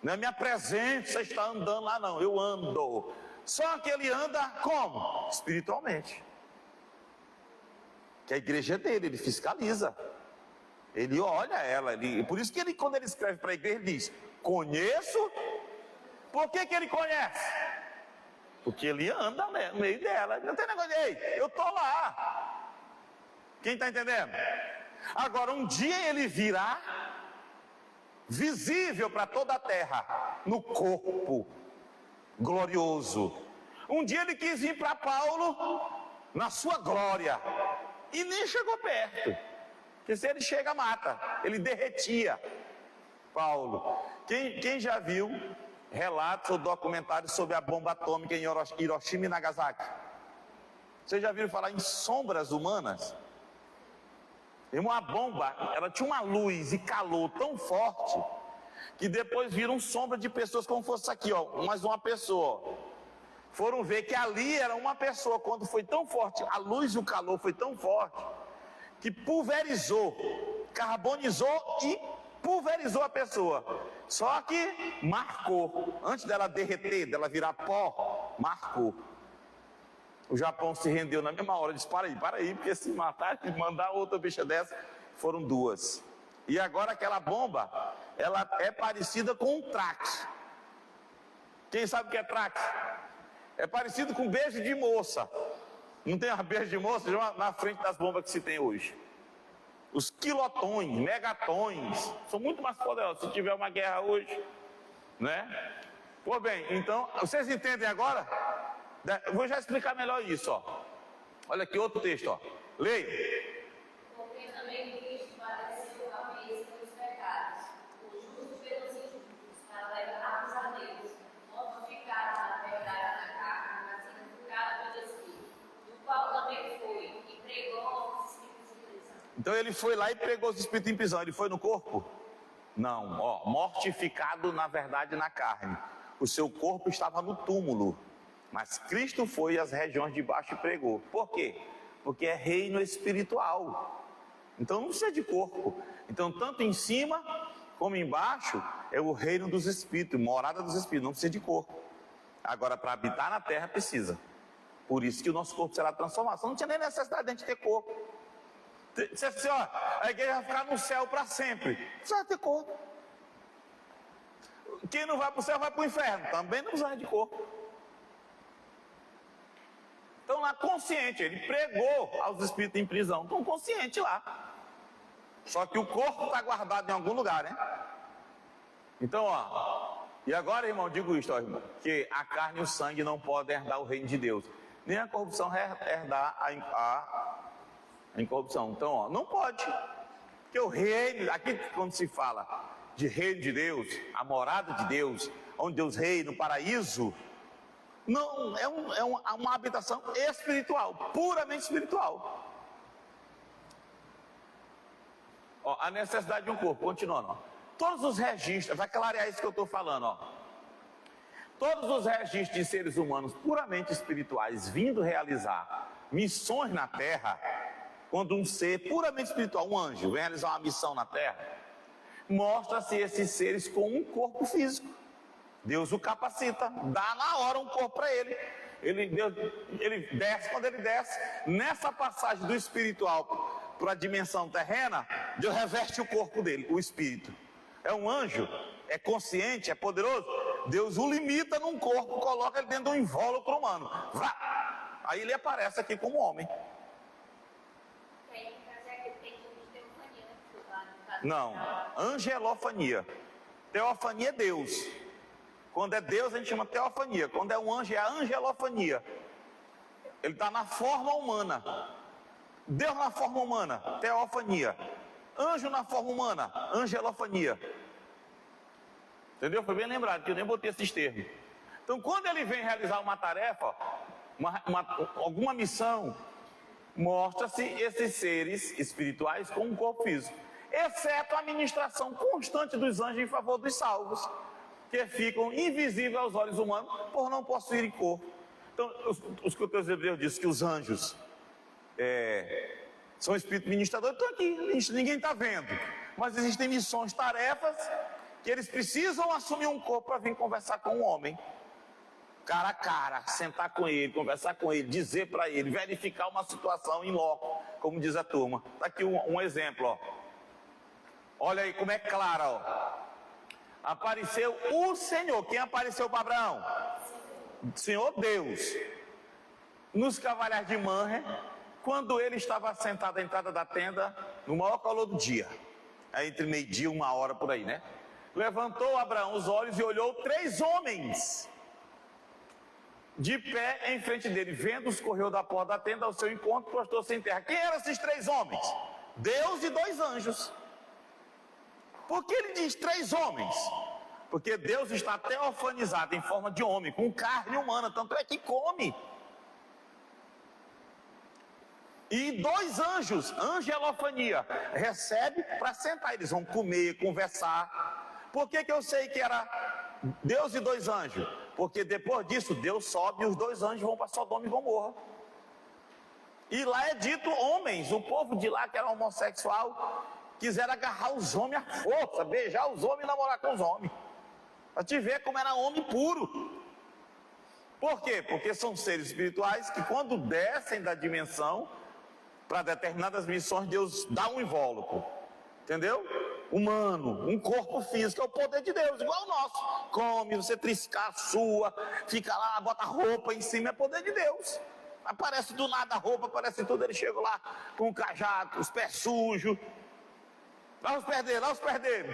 Não é minha presença está andando lá, não. Eu ando. Só que ele anda como? Espiritualmente. Que a igreja é dele, ele fiscaliza. Ele olha ela. Por isso que ele, quando ele escreve para a igreja, ele diz: conheço. Por que ele conhece? Porque ele anda no meio dela. Não tem negócio de, ei, eu estou lá. Quem está entendendo? Agora, um dia ele virá visível para toda a terra, no corpo glorioso. Um dia ele quis vir para Paulo na sua glória e nem chegou perto, porque se ele chega, mata. Ele derretia Paulo. Quem já viu relatos ou documentários sobre a bomba atômica em Hiroshima e Nagasaki? Vocês já viram falar em sombras humanas? Irmão, a bomba, ela tinha uma luz e calor tão forte que depois viram sombra de pessoas como fosse aqui, ó, mais uma pessoa. Foram ver que ali era uma pessoa. Quando foi tão forte, a luz e o calor foi tão forte que pulverizou, carbonizou e pulverizou a pessoa. Só que marcou, antes dela derreter, dela virar pó, marcou. O Japão se rendeu na mesma hora, disse: para aí, porque se matar e mandar outra bicha dessa, foram duas. E agora aquela bomba, ela é parecida com um traque. Quem sabe o que é traque? É parecido com beijo de moça. Não tem uma beijo de moça na frente das bombas que se tem hoje. Os quilotões, megatões, são muito mais poderosos. Se tiver uma guerra hoje, né? Pô, bem, então, vocês entendem agora? Eu vou já explicar melhor isso, ó. Olha aqui outro texto, ó. Leia. Porque também Cristo padeceu a vez pelos pecados, o justo pelos injustos, para levar-nos a Deus, mortificado na verdade na carne, mas santificado pelo Espírito, do qual também foi e pregou os espíritos em prisão. Então ele foi lá e pregou os espíritos em prisão. Ele foi no corpo? Não, ó, mortificado na verdade na carne. O seu corpo estava no túmulo, mas Cristo foi às regiões de baixo e pregou. Por quê? Porque é reino espiritual. Então não precisa de corpo. Então tanto em cima como embaixo é o reino dos espíritos, morada dos espíritos, não precisa de corpo. Agora, para habitar na terra precisa. Por isso que o nosso corpo será transformado. Não tinha nem necessidade de a gente ter corpo. Você assim, ó, a igreja vai ficar no céu para sempre. Não precisa ter corpo. Quem não vai para o céu vai para o inferno. Também não precisa de corpo. Estão lá consciente, ele pregou aos espíritos em prisão. Estão conscientes lá. Só que o corpo está guardado em algum lugar, né? Então, ó. E agora, irmão, digo isto, ó, irmão, que a carne e o sangue não podem herdar o reino de Deus. Nem a corrupção herdar a incorrupção. Então, ó, não pode. Porque o reino, aqui quando se fala de reino de Deus, a morada de Deus, onde Deus reina, no paraíso, não, é uma habitação espiritual, puramente espiritual. Ó, a necessidade de um corpo, continuando, ó. Todos os registros, vai clarear isso que eu estou falando, ó. Todos os registros de seres humanos puramente espirituais vindo realizar missões na Terra, quando um ser puramente espiritual, um anjo, vem realizar uma missão na Terra, mostra-se esses seres com um corpo físico. Deus o capacita, dá na hora um corpo para ele. Ele desce, quando ele desce, nessa passagem do espiritual para a dimensão terrena, Deus reveste o corpo dele, o espírito. É um anjo, é consciente, é poderoso. Deus o limita num corpo, coloca ele dentro de um invólucro humano. Vá! Aí ele aparece aqui como homem. Não, angelofania. Teofania é Deus. Quando é Deus a gente chama teofania. Quando é um anjo é a angelofania. Ele está na forma humana. Deus na forma humana, teofania. Anjo na forma humana, angelofania. Entendeu? Foi bem lembrado, que eu nem botei esses termos. Então quando ele vem realizar uma tarefa, alguma missão, mostra-se esses seres espirituais com um corpo físico. Exceto a ministração constante dos anjos em favor dos salvos, que ficam invisíveis aos olhos humanos por não possuírem corpo. Então, os escritores hebreus dizem que os anjos são espíritos ministradores, estão aqui, ninguém está vendo. Mas existem missões, tarefas, que eles precisam assumir um corpo para vir conversar com o homem. Cara a cara, sentar com ele, conversar com ele, dizer para ele, verificar uma situação em loco, como diz a turma. Está aqui um exemplo, ó. Olha aí como é claro, ó. Apareceu o Senhor. Quem apareceu para Abraão? Senhor Deus. Nos cavaleiros de Manre, quando ele estava sentado à entrada da tenda, no maior calor do dia, entre meio-dia e 1 hora por aí, né? Levantou Abraão os olhos e olhou 3 homens de pé em frente dele. Vendo-os, correu da porta da tenda ao seu encontro, prostou-se em terra. Quem eram esses 3 homens? Deus e 2 anjos. Por que ele diz 3 homens? Porque Deus está teofanizado em forma de homem, com carne humana, tanto é que come. E dois anjos, angelofania, recebe para sentar, eles vão comer, conversar. Por que eu sei que era Deus e dois anjos? Porque depois disso, Deus sobe e os dois anjos vão para Sodoma e Gomorra. E lá é dito homens, o povo de lá que era homossexual, quiseram agarrar os homens à força, beijar os homens e namorar com os homens. Para te ver como era homem puro. Por quê? Porque são seres espirituais que quando descem da dimensão, para determinadas missões, Deus dá um invólucro. Entendeu? Humano, um corpo físico, é o poder de Deus, igual o nosso. Come, você triscar, sua, fica lá, bota roupa em cima, é poder de Deus. Aparece do nada a roupa, aparece tudo, ele chega lá com o cajado, os pés sujos. Lá os pés dele, lá os pés dele.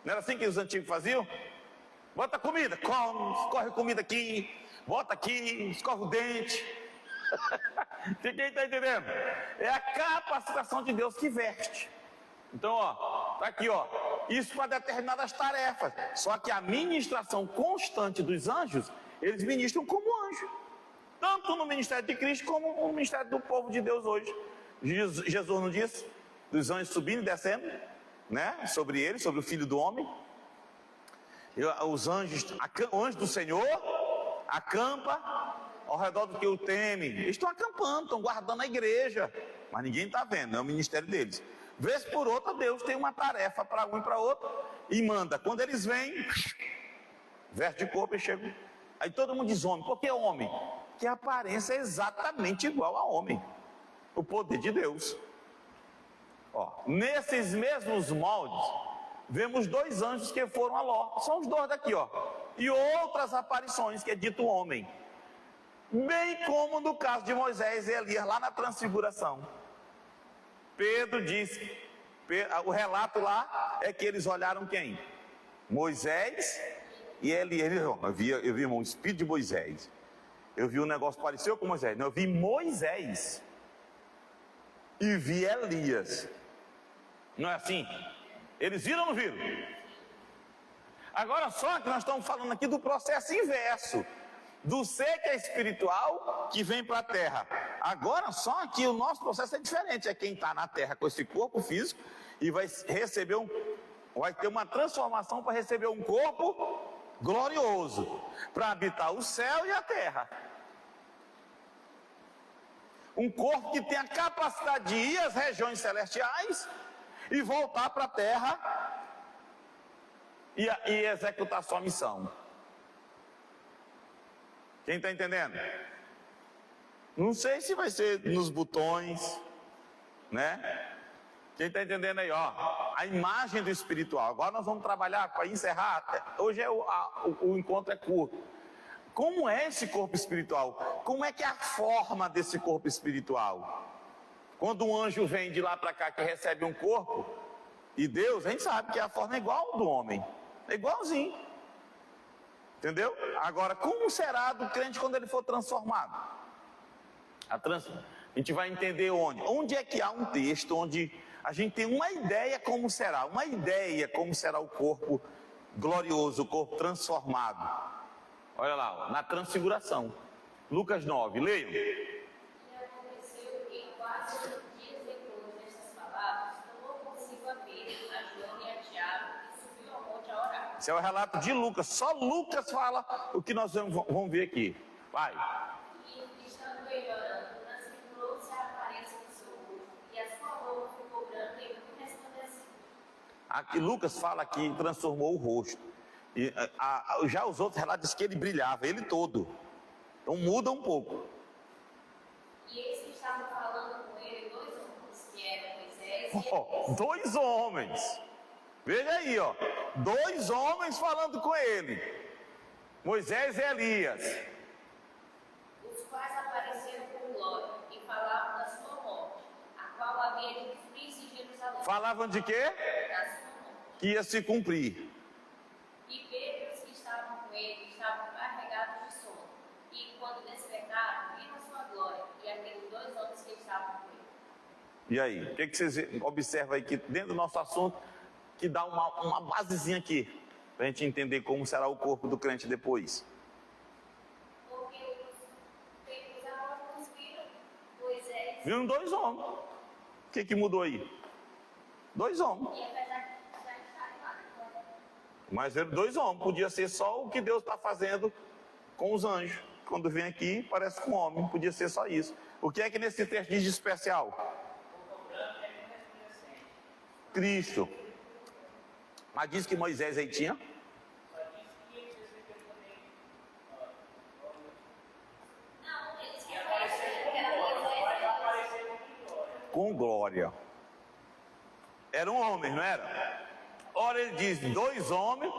Não era assim que os antigos faziam? Bota comida, come, escorre comida aqui, bota aqui, escorre o dente. Quem está entendendo? É a capacitação de Deus que veste. Então, ó, tá aqui, ó. Isso para determinadas tarefas. Só que a ministração constante dos anjos, eles ministram como anjo. Tanto no ministério de Cristo como no ministério do povo de Deus hoje. Jesus não disse? Dos anjos subindo e descendo, né? Sobre ele, sobre o Filho do Homem. Os anjos, o anjo do Senhor acampa ao redor do que o teme. Eles estão acampando, estão guardando a igreja. Mas ninguém está vendo, é o ministério deles. Vez por outra, Deus tem uma tarefa para um e para outro e manda. Quando eles vêm, veste de corpo e chegam. Aí todo mundo diz homem. Por que homem? Que a aparência é exatamente igual a homem. O poder de Deus. Ó, nesses mesmos moldes, vemos dois anjos que foram a Ló. São os dois daqui, ó. E outras aparições que é dito homem. Bem como no caso de Moisés e Elias, lá na transfiguração. Pedro disse, o relato lá é que eles olharam quem? Moisés e Elias. Eu vi um espírito de Moisés. Eu vi um negócio parecido com Moisés. Não, eu vi Moisés. E vi Elias. Não é assim? Eles viram ou não viram? Agora só que nós estamos falando aqui do processo inverso. Do ser que é espiritual, que vem para a terra. Agora só que o nosso processo é diferente. É quem está na terra com esse corpo físico e vai receber vai ter uma transformação para receber um corpo glorioso, para habitar o céu e a terra. Um corpo que tem a capacidade de ir às regiões celestiais e voltar para a terra e executar sua missão. Quem está entendendo? Não sei se vai ser nos botões, né? Quem está entendendo aí, ó, a imagem do espiritual. Agora nós vamos trabalhar para encerrar. Hoje o encontro é curto. Como é esse corpo espiritual? Como é que é a forma desse corpo espiritual? Quando um anjo vem de lá para cá que recebe um corpo, e Deus, a gente sabe que a forma é igual ao do homem. É igualzinho. Entendeu? Agora, como será do crente quando ele for transformado? A gente vai entender onde. Onde é que há um texto onde a gente tem uma ideia como será. Uma ideia como será o corpo glorioso, o corpo transformado. Olha lá, ó, na transfiguração. Lucas 9, leiam. E aconteceu que quase 8 dias depois destas palavras, tomou consigo a Pedro, a João e a Tiago, e subiu ao monte a orar. Esse é o relato de Lucas. Só Lucas fala o que nós vamos ver aqui. Vai. E estando ele orando, transfigurou-se a aparência do seu rosto, e a sua roupa ficou branca e muito resplandecente. Aqui Lucas fala que transformou o rosto. E, já os outros relatos dizem que ele brilhava, ele todo. Então muda um pouco. E eis que estavam falando com ele 2 homens, que eram Moisés e Elias. Dois homens. Veja aí, ó. 2 homens falando com ele. Moisés e Elias. Os quais apareceram com glória e falavam da sua morte, a qual havia de cumprir-se em Jerusalém. Falavam de quê? Da sua morte. Que ia se cumprir. E Pedro e os que estavam com ele estavam carregados de sono. E quando despertaram, viram a sua glória e aqueles 2 homens que estavam com ele. E aí? O que vocês observam aí que dentro do nosso assunto, que dá uma basezinha aqui? Para a gente entender como será o corpo do crente depois. Porque os apóstolos viram Moisés Viram 2 homens. O que mudou aí? 2 homens. e apesar de já estarem lá, então, Mas viram 2 homens. Podia ser só o que Deus está fazendo com os anjos. Quando vem aqui, parece com um homem. Podia ser só isso. O que é que nesse texto diz de especial? Cristo. Mas diz que Moisés aí tinha? não, eles reconheceram que era Moisés. Com glória. Eram homens, não era? Ora, ele diz 2 homens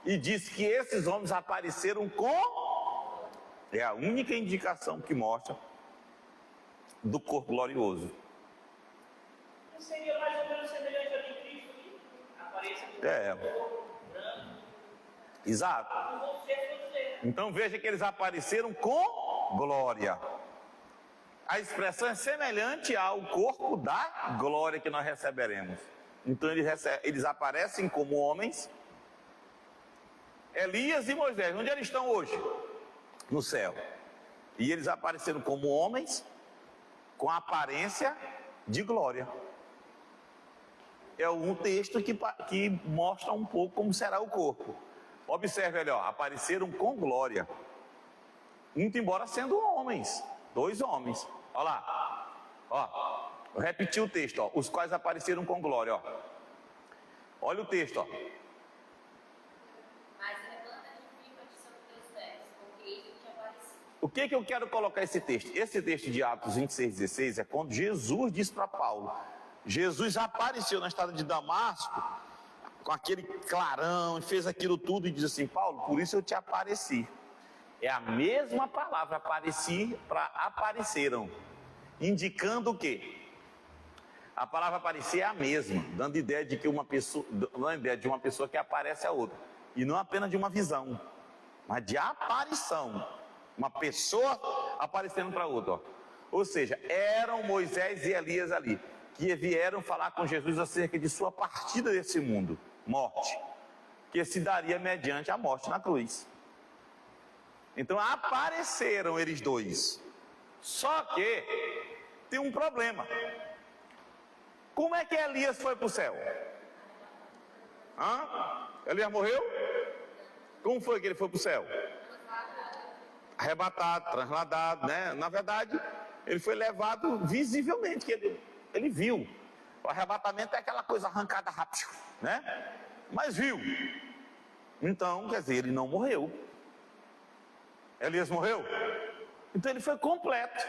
e diz que esses homens apareceram com... É a única indicação que mostra do corpo glorioso. Não seria mais ou menos semelhante ao de Cristo aqui? Apareça com É. branco. Exato. Não vou dizer. Então veja que eles apareceram com glória. A expressão é semelhante ao corpo da glória que nós receberemos. Então eles aparecem como homens. Elias e Moisés, onde eles estão hoje? No céu. E eles apareceram como homens com aparência de glória. É um texto que mostra um pouco como será o corpo. Observe ali, ó, apareceram com glória. Muito embora sendo homens, 2 homens. Olha lá, ó, eu repeti o texto, ó, os quais apareceram com glória, ó. Olha o texto, ó. Mas levanta-te firme sobre teus pés, porque ele te apareceu. O que eu quero colocar esse texto? Esse texto de Atos 26:16 é quando Jesus disse para Paulo. Jesus apareceu na estrada de Damasco com aquele clarão e fez aquilo tudo e diz assim: Paulo, por isso eu te apareci. É a mesma palavra apareci para apareceram, indicando o quê? A palavra aparecer é a mesma, dando ideia de que uma pessoa que aparece a outra, e não apenas de uma visão, mas de aparição, uma pessoa aparecendo para outra, ó. Ou seja, eram Moisés e Elias ali, que vieram falar com Jesus acerca de sua partida desse mundo, morte, que se daria mediante a morte na cruz. Então apareceram eles 2. Só que tem um problema. Como é que Elias foi para o céu? Elias morreu? Como foi que ele foi para o céu? Arrebatado, transladado, né? Na verdade, ele foi levado visivelmente, que ele viu. O arrebatamento é aquela coisa arrancada rápido, né? Mas viu. Então, quer dizer, ele não morreu. Elias morreu? Então ele foi completo.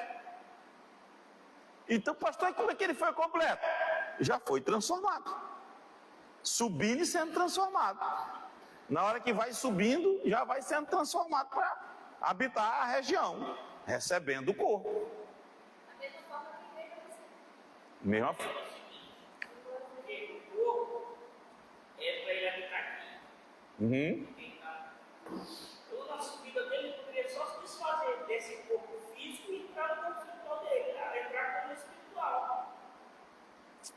Então, pastor, como é que ele foi completo? Já foi transformado. Subindo e sendo transformado. Na hora que vai subindo, já vai sendo transformado para habitar a região, recebendo o corpo. Da mesma forma que veio para você. Mesma forma. Porque o corpo é para ele habitar aqui. Então, na subida dele, poderia só se desfazer desse corpo físico e entrar no corpo espiritual dele, entrar no corpo espiritual.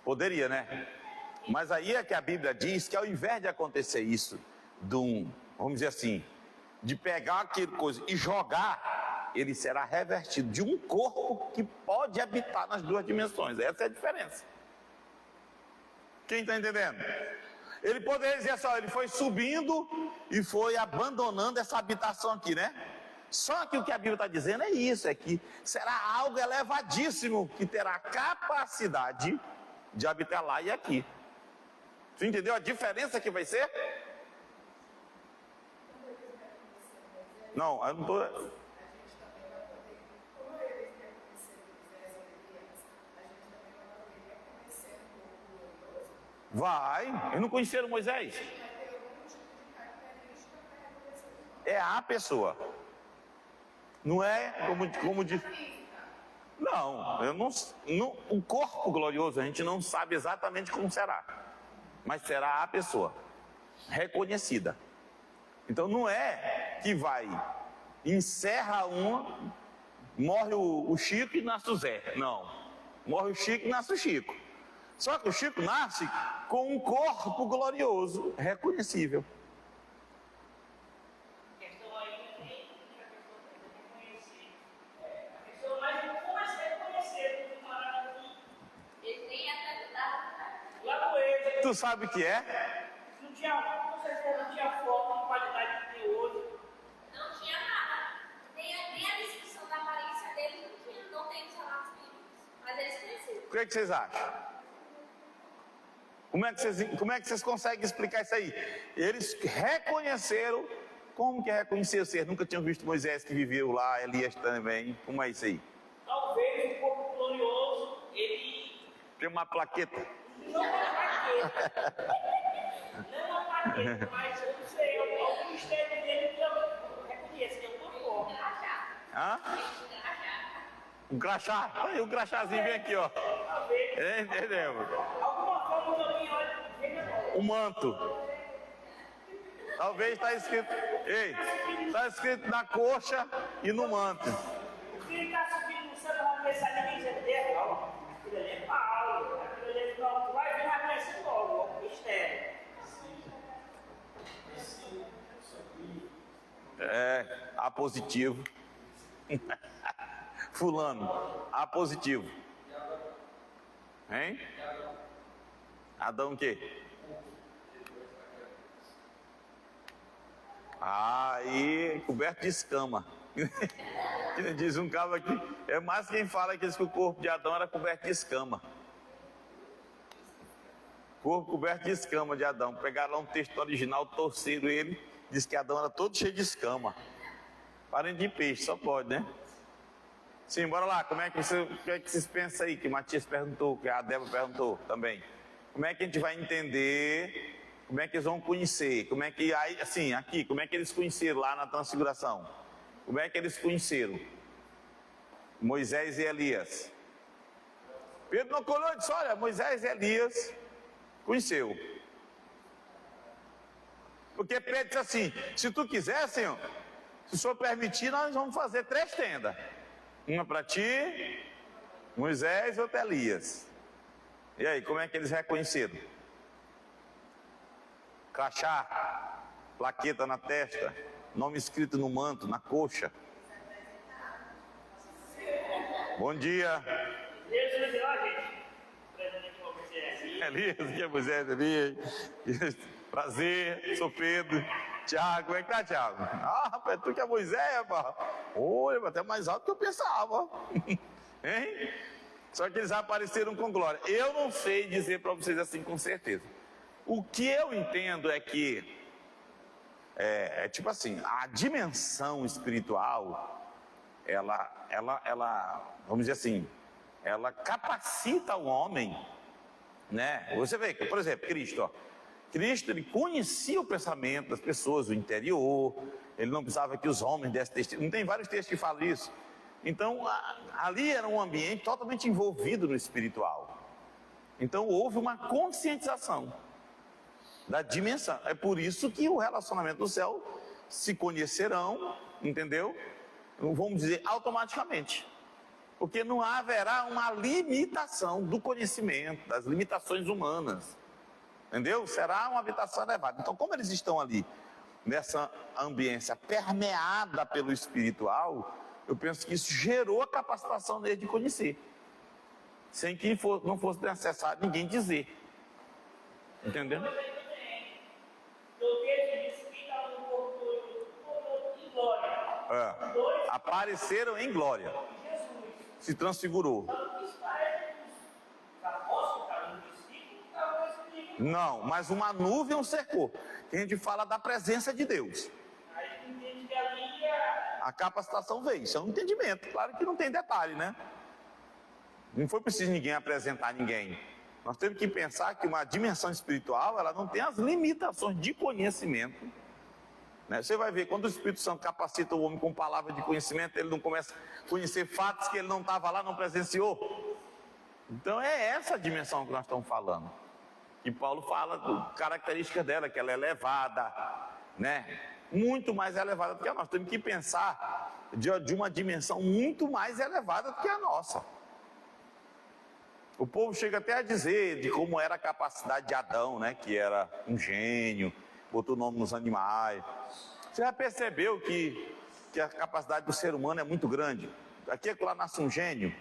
Poderia, né? Mas aí é que a Bíblia diz que ao invés de acontecer isso, vamos dizer assim, de pegar aquele coisa e jogar, ele será revertido de um corpo que pode habitar nas 2 dimensões. Essa é a diferença. Quem está entendendo? Ele poderia dizer assim, ó, ele foi subindo e foi abandonando essa habitação aqui, né? Só que o que a Bíblia está dizendo é isso, é que será algo elevadíssimo que terá capacidade de habitar lá e aqui. Você entendeu a diferença que vai ser? Não, eu não estou... Vai, eles não conheceram Moisés. É a pessoa. Não é como diz. Não, o corpo glorioso a gente não sabe exatamente como será. Mas será a pessoa reconhecida. Então não é que vai, encerra uma, morre o Chico e nasce o Zé. Não, morre o Chico e nasce o Chico. Só que o Chico nasce com um corpo glorioso, reconhecível. Tu sabe o que é? Não tinha, com certeza não tinha foto de qualidade que tem hoje. Não tinha nada. Nem a descrição da aparência dele não tem os relatos bíblicos. Mas eles conheciam. O que, é que vocês acham? Como é que vocês conseguem explicar isso aí? Eles reconheceram. Como que reconheceram? Vocês nunca tinham visto Moisés que viveu lá, Elias também. Como é isso aí? Talvez o corpo glorioso, ele Tem uma plaqueta. não é plaqueta. Não é uma plaqueta, mas eu não sei, o mistério dele que eu reconheço, de alguma forma. Hã? Um crachá. Olha o crachazinho bem aqui, ó. Talvez, Entendemos. alguma forma também, olha, veja. O manto. Talvez está escrito. Ei, está escrito na coxa e no manto. Se ele está subindo no céu, vai começar a dizer, ó, aquilo ali é Paulo, aquilo ali é Paulo, tu vai vir a conhecer logo, ó, o mistério. A positivo. Fulano, A positivo. Hein? Adão o quê? Aí, coberto de escama. Diz um cara aqui, é mais quem fala que diz que o corpo de Adão era coberto de escama. Corpo coberto de escama de Adão. Pegaram lá um texto original, torceram ele, diz que Adão era todo cheio de escama. Parente de peixe, só pode, né? Sim, bora lá. Como é que vocês pensam aí? Que o Matias perguntou, que a Débora perguntou também. Como é que a gente vai entender? Como é que eles vão conhecer? Como é que, assim, aqui, como é que eles conheceram lá na Transfiguração? Como é que eles conheceram? Moisés e Elias. Pedro não colou e disse, olha, Moisés e Elias conheceu. Porque Pedro disse assim, se tu quiser, Senhor, se o Senhor permitir, nós vamos fazer 3 tendas. Uma para ti, Moisés e outra Elias. E aí, como é que eles reconheceram? Crachá, plaqueta na testa, nome escrito no manto, na coxa. Bom dia. Deus nos deu a gente. Presente com você aqui. Elias, que é Moisés, Elias. Prazer, sou Pedro. Tiago, como é que tá, Tiago? Ah, rapaz, tu que é Moisés, rapaz. Oi, até mais alto que eu pensava. Hein? Só que eles apareceram com glória. Eu não sei dizer para vocês assim com certeza. O que eu entendo é que, tipo assim, a dimensão espiritual, ela, vamos dizer assim, ela capacita o homem, né? Você vê que, por exemplo, Cristo, ó. Cristo, ele conhecia o pensamento das pessoas, o interior, ele não precisava que os homens dessem testemunho. Não tem vários textos que falam isso? Então, ali era um ambiente totalmente envolvido no espiritual. Então, houve uma conscientização da dimensão. É por isso que o relacionamento do céu se conhecerão, entendeu? Vamos dizer, automaticamente. Porque não haverá uma limitação do conhecimento, das limitações humanas. Entendeu? Será uma habitação elevada. Então, como eles estão ali, nessa ambiência permeada pelo espiritual, eu penso que isso gerou a capacitação deles de conhecer. Sem que não fosse necessário ninguém dizer. Entendeu? O texto diz que estava no corpo em glória. Apareceram em glória. Jesus. Se transfigurou. Isso parece os apóstolos, estavam no discípulo, estavam nesse livro. Não, mas uma nuvem o cercou. Que a gente fala da presença de Deus. Aí tu entende que ali A capacitação veio. Isso é um entendimento. Claro que não tem detalhe, né? Não foi preciso ninguém apresentar ninguém. Nós temos que pensar que uma dimensão espiritual, ela não tem as limitações de conhecimento. Né? Você vai ver, quando o Espírito Santo capacita o homem com palavra de conhecimento, ele não começa a conhecer fatos que ele não estava lá, não presenciou. Então é essa a dimensão que nós estamos falando. E Paulo fala das características dela, que ela é elevada, né? Muito mais elevada do que a nossa. Temos que pensar de uma dimensão muito mais elevada do que a nossa. O povo chega até a dizer de como era a capacidade de Adão, né? Que era um gênio, botou o nome nos animais. Você já percebeu que a capacidade do ser humano é muito grande? Aqui é que lá nasce um gênio.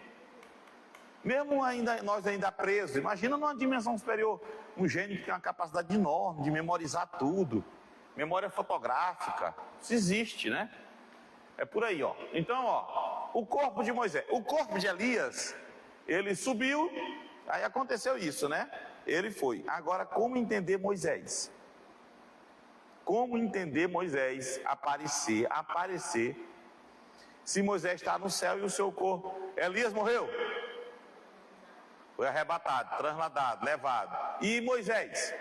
Mesmo nós ainda presos, imagina numa dimensão superior, um gênio que tem uma capacidade enorme de memorizar tudo, memória fotográfica, isso existe, né? É por aí, ó. Então, ó, o corpo de Moisés, o corpo de Elias, ele subiu, aí aconteceu isso, né? Ele foi. Agora, como entender Moisés? Como entender Moisés aparecer, se Moisés está no céu e o seu corpo? Elias morreu? Foi arrebatado, transladado, levado. E Moisés?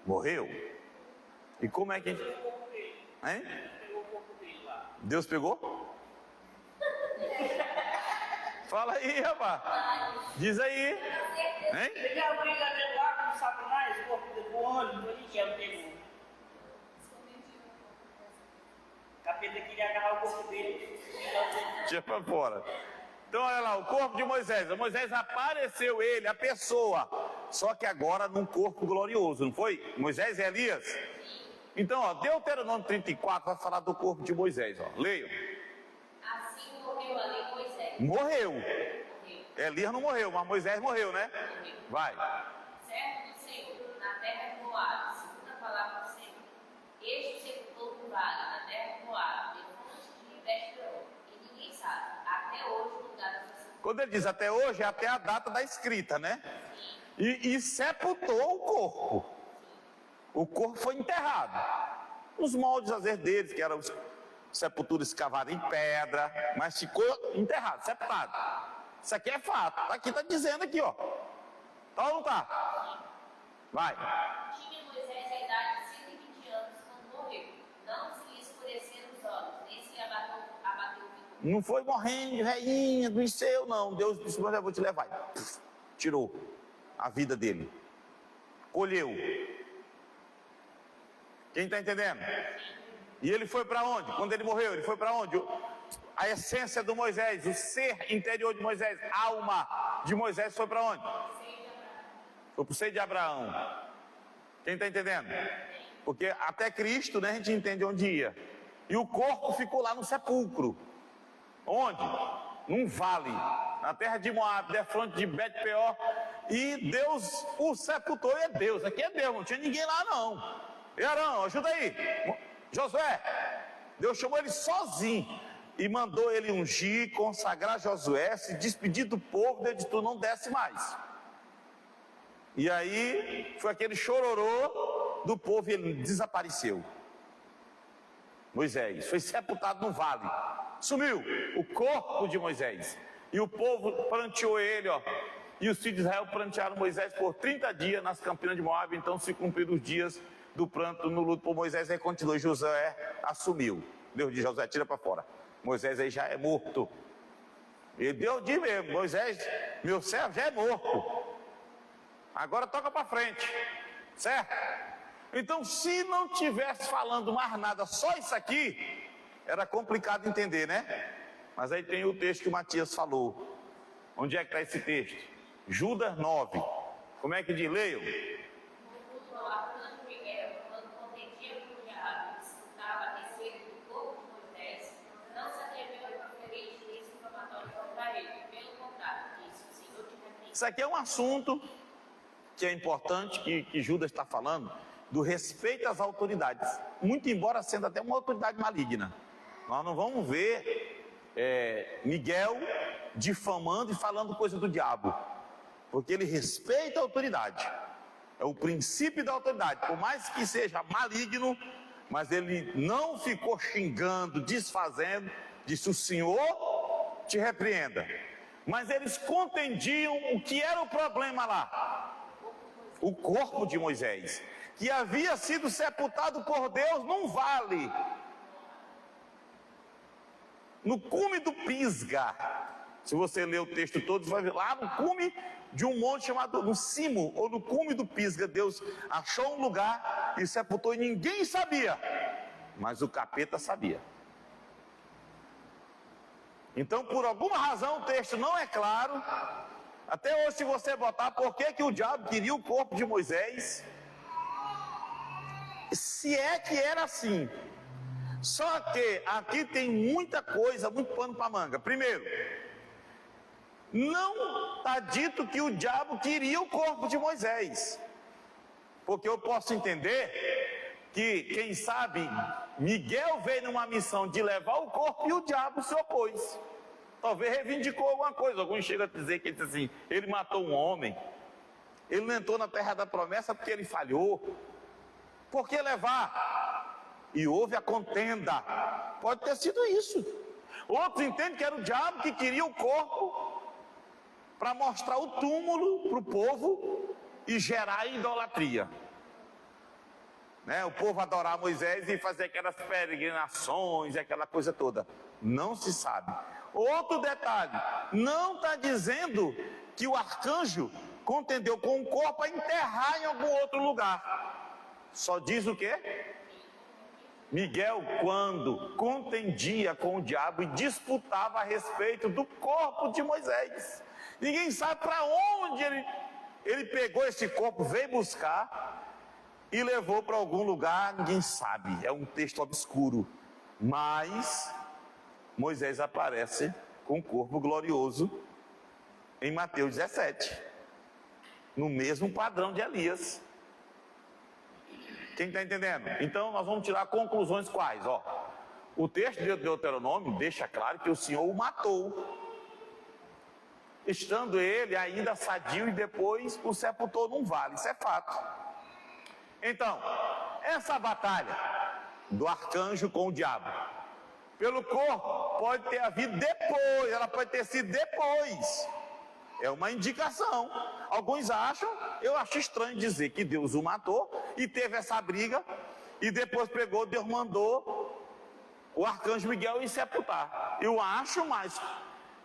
Morreu? E como é que... Hein? Deus pegou? Fala aí, rapaz. Diz aí. Hein? Ele é obrigatório lá com o Satanás, o corpo do ônibus, não tinha o pegou. O capeta queria agarrar o corpo dele. Tira pra fora. Então olha lá, o corpo de Moisés. Moisés apareceu ele, a pessoa. Só que agora num corpo glorioso, não foi? Moisés e Elias. Então, ó, Deuteronômio 34 vai falar do corpo de Moisés, ó. Leiam. Assim morreu ali Moisés. Morreu. Elias não morreu, mas Moisés morreu, né? Vai. Servo do Senhor, na terra de Moabe, segundo a palavra do Senhor. Este sepultou no vale, na terra de Moabe, depois de Betleão. E ninguém sabe, até hoje, o lugar da sua sepultura. Quando ele diz até hoje, é até a data da escrita, né? E sepultou o corpo. O corpo foi enterrado. Os moldes, às vezes, deles, que eram sepulturas escavadas em pedra, mas ficou enterrado, sepultado. Isso aqui é fato. Aqui está dizendo aqui, ó. Tá ou não tá? Vai. Tinha Moisés a idade de 120 anos quando morreu. Não se lhe escureceram os olhos, nem se abateu o vigor. Não foi morrendo de reinha, do seu, não. Deus disse, mas eu vou te levar. Puf, tirou a vida dele. Colheu. Quem está entendendo? E ele foi para onde? Quando ele morreu, ele foi para onde? A essência do Moisés, o ser interior de Moisés, a alma de Moisés foi para onde? Foi para o seio de Abraão. Quem está entendendo? Porque até Cristo, né, a gente entende onde ia. E o corpo ficou lá no sepulcro. Onde? Num vale, na terra de Moab, defronte de Bet-peor. E Deus o sepultou, e é Deus. Aqui é Deus, não tinha ninguém lá não. E Arão, ajuda aí. Josué, Deus chamou ele sozinho e mandou ele ungir, consagrar Josué, se despedir do povo, ele disse, tu não desce mais. E aí foi aquele chororô do povo e ele desapareceu. Moisés foi sepultado no vale, sumiu o corpo de Moisés. E o povo pranteou ele, ó. E os filhos de Israel prantearam Moisés por 30 dias nas campinas de Moab. Então se cumpriram os dias do pranto no luto por Moisés. Aí continuou, Josué assumiu. Deus disse, Josué, tira para fora. Moisés aí já é morto. E Deus disse mesmo, Moisés, meu servo já é morto. Agora toca para frente, certo? Então se não tivesse falando mais nada, só isso aqui, era complicado entender, né? Mas aí tem o texto que o Matias falou. Onde é que está esse texto? Judas 9. Como é que diz? Leiam. Quando contendia com o diabo, escutava a receita do corpo de Moisés, não se atreveu a proferir juízo infamatório contra ele. Pelo contrário, disse o Senhor te repreende. Isso aqui é um assunto que é importante, que Judas está falando, do respeito às autoridades. Muito embora sendo até uma autoridade maligna. Nós não vamos ver Miguel difamando e falando coisa do diabo. Porque ele respeita a autoridade. É o princípio da autoridade. Por mais que seja maligno, mas ele não ficou xingando, desfazendo. Disse, o Senhor te repreenda. Mas eles contendiam o que era o problema lá. O corpo de Moisés, que havia sido sepultado por Deus num vale. No cume do Pisga. Se você ler o texto todo, você vai ver lá no cume de um monte chamado, no cimo, ou no cume do Pisga, Deus achou um lugar e sepultou e ninguém sabia, mas o capeta sabia. Então, por alguma razão, o texto não é claro. Até hoje, se você botar por que o diabo queria o corpo de Moisés, se é que era assim. Só que aqui tem muita coisa, muito pano para manga. Primeiro, Não está dito que o diabo queria o corpo de Moisés. Porque eu posso entender que, quem sabe, Miguel veio numa missão de levar o corpo e o diabo se opôs. Talvez reivindicou alguma coisa. Alguns chegam a dizer que ele disse assim, ele matou um homem. Ele não entrou na terra da promessa porque ele falhou. Por que levar? E houve a contenda. Pode ter sido isso. Outros entendem que era o diabo que queria o corpo para mostrar o túmulo para o povo e gerar idolatria. Né? O povo adorar Moisés e fazer aquelas peregrinações, aquela coisa toda. Não se sabe. Outro detalhe, não está dizendo que o arcanjo contendeu com o corpo a enterrar em algum outro lugar. Só diz o quê? Miguel, quando contendia com o diabo e disputava a respeito do corpo de Moisés. Ninguém sabe para onde ele pegou esse corpo, veio buscar e levou para algum lugar, ninguém sabe. É um texto obscuro. Mas Moisés aparece com o corpo glorioso em Mateus 17. No mesmo padrão de Elias. Quem está entendendo? Então nós vamos tirar conclusões quais? Ó, o texto de Deuteronômio deixa claro que o Senhor o matou, estando ele ainda sadio, e depois o sepultou num vale. Isso é fato. Então, essa batalha do arcanjo com o diabo pelo corpo pode ter havido depois, ela pode ter sido depois. É uma indicação. Alguns acham, eu acho estranho dizer que Deus o matou e teve essa briga e depois pegou, Deus mandou o arcanjo Miguel ir sepultar. Eu acho mais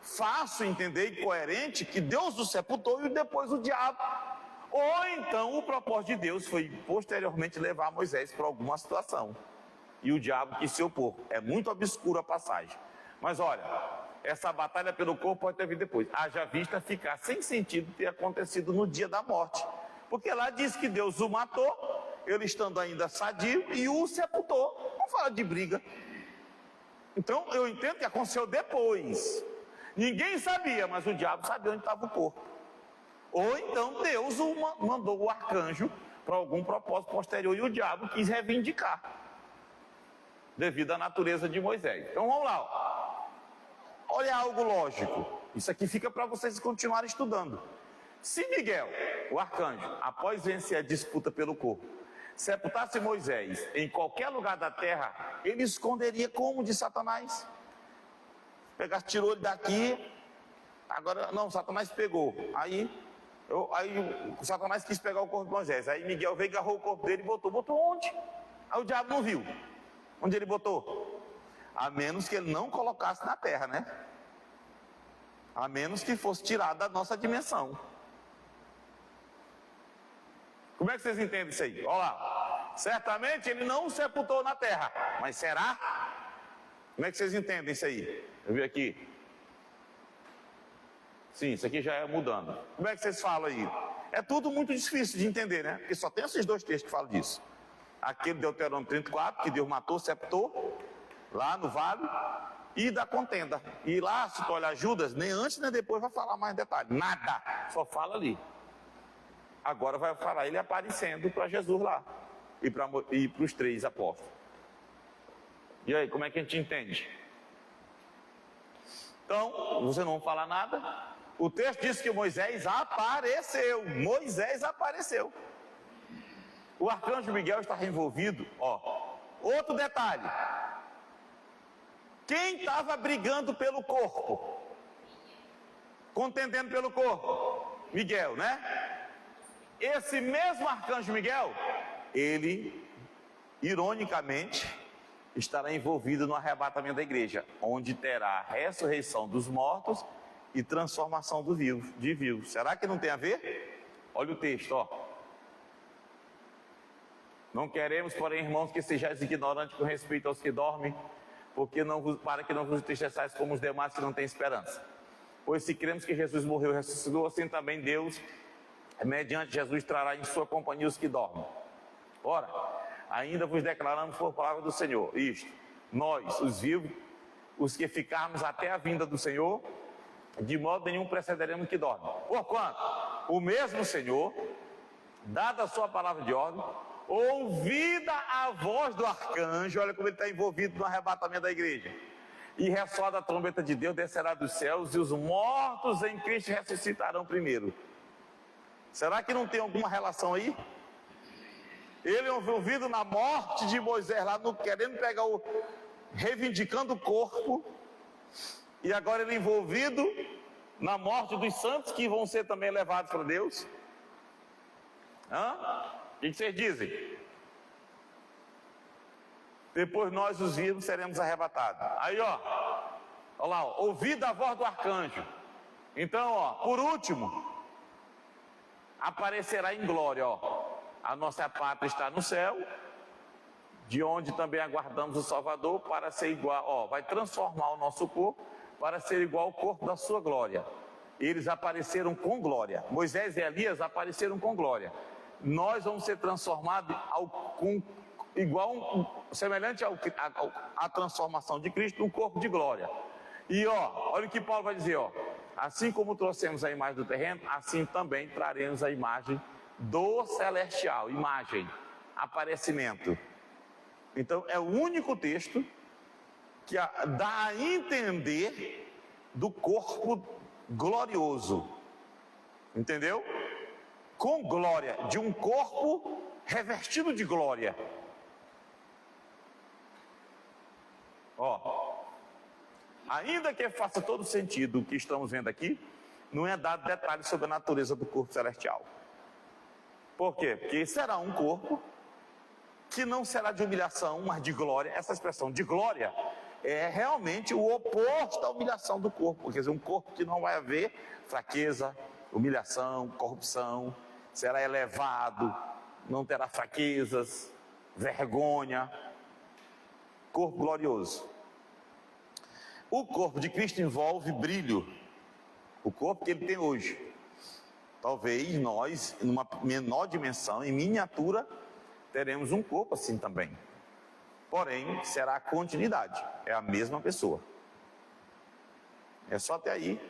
fácil entender e coerente que Deus o sepultou e depois o diabo. Ou então o propósito de Deus foi posteriormente levar Moisés para alguma situação e o diabo quis se opor. É muito obscura a passagem. Mas olha, essa batalha pelo corpo pode ter vindo depois. Haja vista ficar sem sentido ter acontecido no dia da morte. Porque lá diz que Deus o matou, ele estando ainda sadio, e o sepultou. Não fala de briga. Então eu entendo que aconteceu depois. Ninguém sabia, mas o diabo sabia onde estava o corpo. Ou então Deus mandou o arcanjo para algum propósito posterior e o diabo quis reivindicar, devido à natureza de Moisés. Então vamos lá. Ó. Olha algo lógico. Isso aqui fica para vocês continuarem estudando. Se Miguel, o arcanjo, após vencer a disputa pelo corpo, sepultasse Moisés em qualquer lugar da terra, ele esconderia como de Satanás? Pegasse, tirou ele daqui, agora não, Satanás pegou. Aí o Satanás quis pegar o corpo de Moisés. Aí Miguel veio, agarrou o corpo dele e botou. Botou onde? Aí o diabo não viu. Onde ele botou? A menos que ele não colocasse na terra, né? A menos que fosse tirado da nossa dimensão. Como é que vocês entendem isso aí? Olha lá. Certamente ele não o sepultou na terra. Mas será? Como é que vocês entendem isso aí? Eu vi aqui. Sim, isso aqui já é mudando. Como é que vocês falam aí? É tudo muito difícil de entender, né? Porque só tem esses dois textos que falam disso. Aquele Deuteronômio 34, que Deus matou, sepultou, lá no vale, e da contenda. E lá, se tu olhar Judas, nem antes nem depois vai falar mais detalhes. Nada. Só fala ali. Agora vai falar ele aparecendo para Jesus lá. E para os 3 apóstolos. E aí, como é que a gente entende? Então, você não fala nada. O texto diz que Moisés apareceu. Moisés apareceu. O arcanjo Miguel está envolvido. Ó, outro detalhe. Quem estava brigando pelo corpo? Contendendo pelo corpo? Miguel, né? Esse mesmo arcanjo Miguel, ele, ironicamente, estará envolvido no arrebatamento da igreja, onde terá a ressurreição dos mortos e transformação de vivos. Será que não tem a ver? Olha o texto, ó. Não queremos, porém, irmãos, que sejais ignorantes com respeito aos que dormem, para que não vos entristeçais como os demais que não têm esperança. Pois se cremos que Jesus morreu e ressuscitou, assim também Deus, mediante Jesus, trará em sua companhia os que dormem. Ora, ainda vos declaramos por palavra do Senhor isto: nós, os vivos, os que ficarmos até a vinda do Senhor, de modo nenhum precederemos que dorme. Porquanto, o mesmo Senhor, dada a sua palavra de ordem, ouvida a voz do arcanjo, olha como ele está envolvido no arrebatamento da igreja, e ressoa a trombeta de Deus, descerá dos céus, e os mortos em Cristo ressuscitarão primeiro. Será que não tem alguma relação aí? Ele envolvido na morte de Moisés, lá no, querendo pegar reivindicando o corpo, e agora ele envolvido na morte dos santos que vão ser também levados para Deus. O que vocês dizem? Depois nós os vivos seremos arrebatados. Aí olha lá, ouvida a voz do arcanjo. Então por último, aparecerá em glória, a nossa pátria está no céu, de onde também aguardamos o Salvador para ser igual, vai transformar o nosso corpo para ser igual ao corpo da sua glória. Eles apareceram com glória. Moisés e Elias apareceram com glória. Nós vamos ser transformados semelhante à transformação de Cristo, um corpo de glória. E olha o que Paulo vai dizer, assim como trouxemos a imagem do terreno, assim também traremos a imagem do celestial, imagem, aparecimento. Então é o único texto que dá a entender do corpo glorioso, entendeu? Com glória, de um corpo revestido de glória. Ainda que faça todo sentido o que estamos vendo aqui, não é dado detalhes sobre a natureza do corpo celestial. Por quê? Porque será um corpo que não será de humilhação, mas de glória. Essa expressão de glória é realmente o oposto à humilhação do corpo. Quer dizer, um corpo que não vai haver fraqueza, humilhação, corrupção, será elevado, não terá fraquezas, vergonha. Corpo glorioso. O corpo de Cristo envolve brilho. O corpo que ele tem hoje. Talvez nós, numa menor dimensão, em miniatura, teremos um corpo assim também. Porém, será a continuidade. É a mesma pessoa. É só até aí.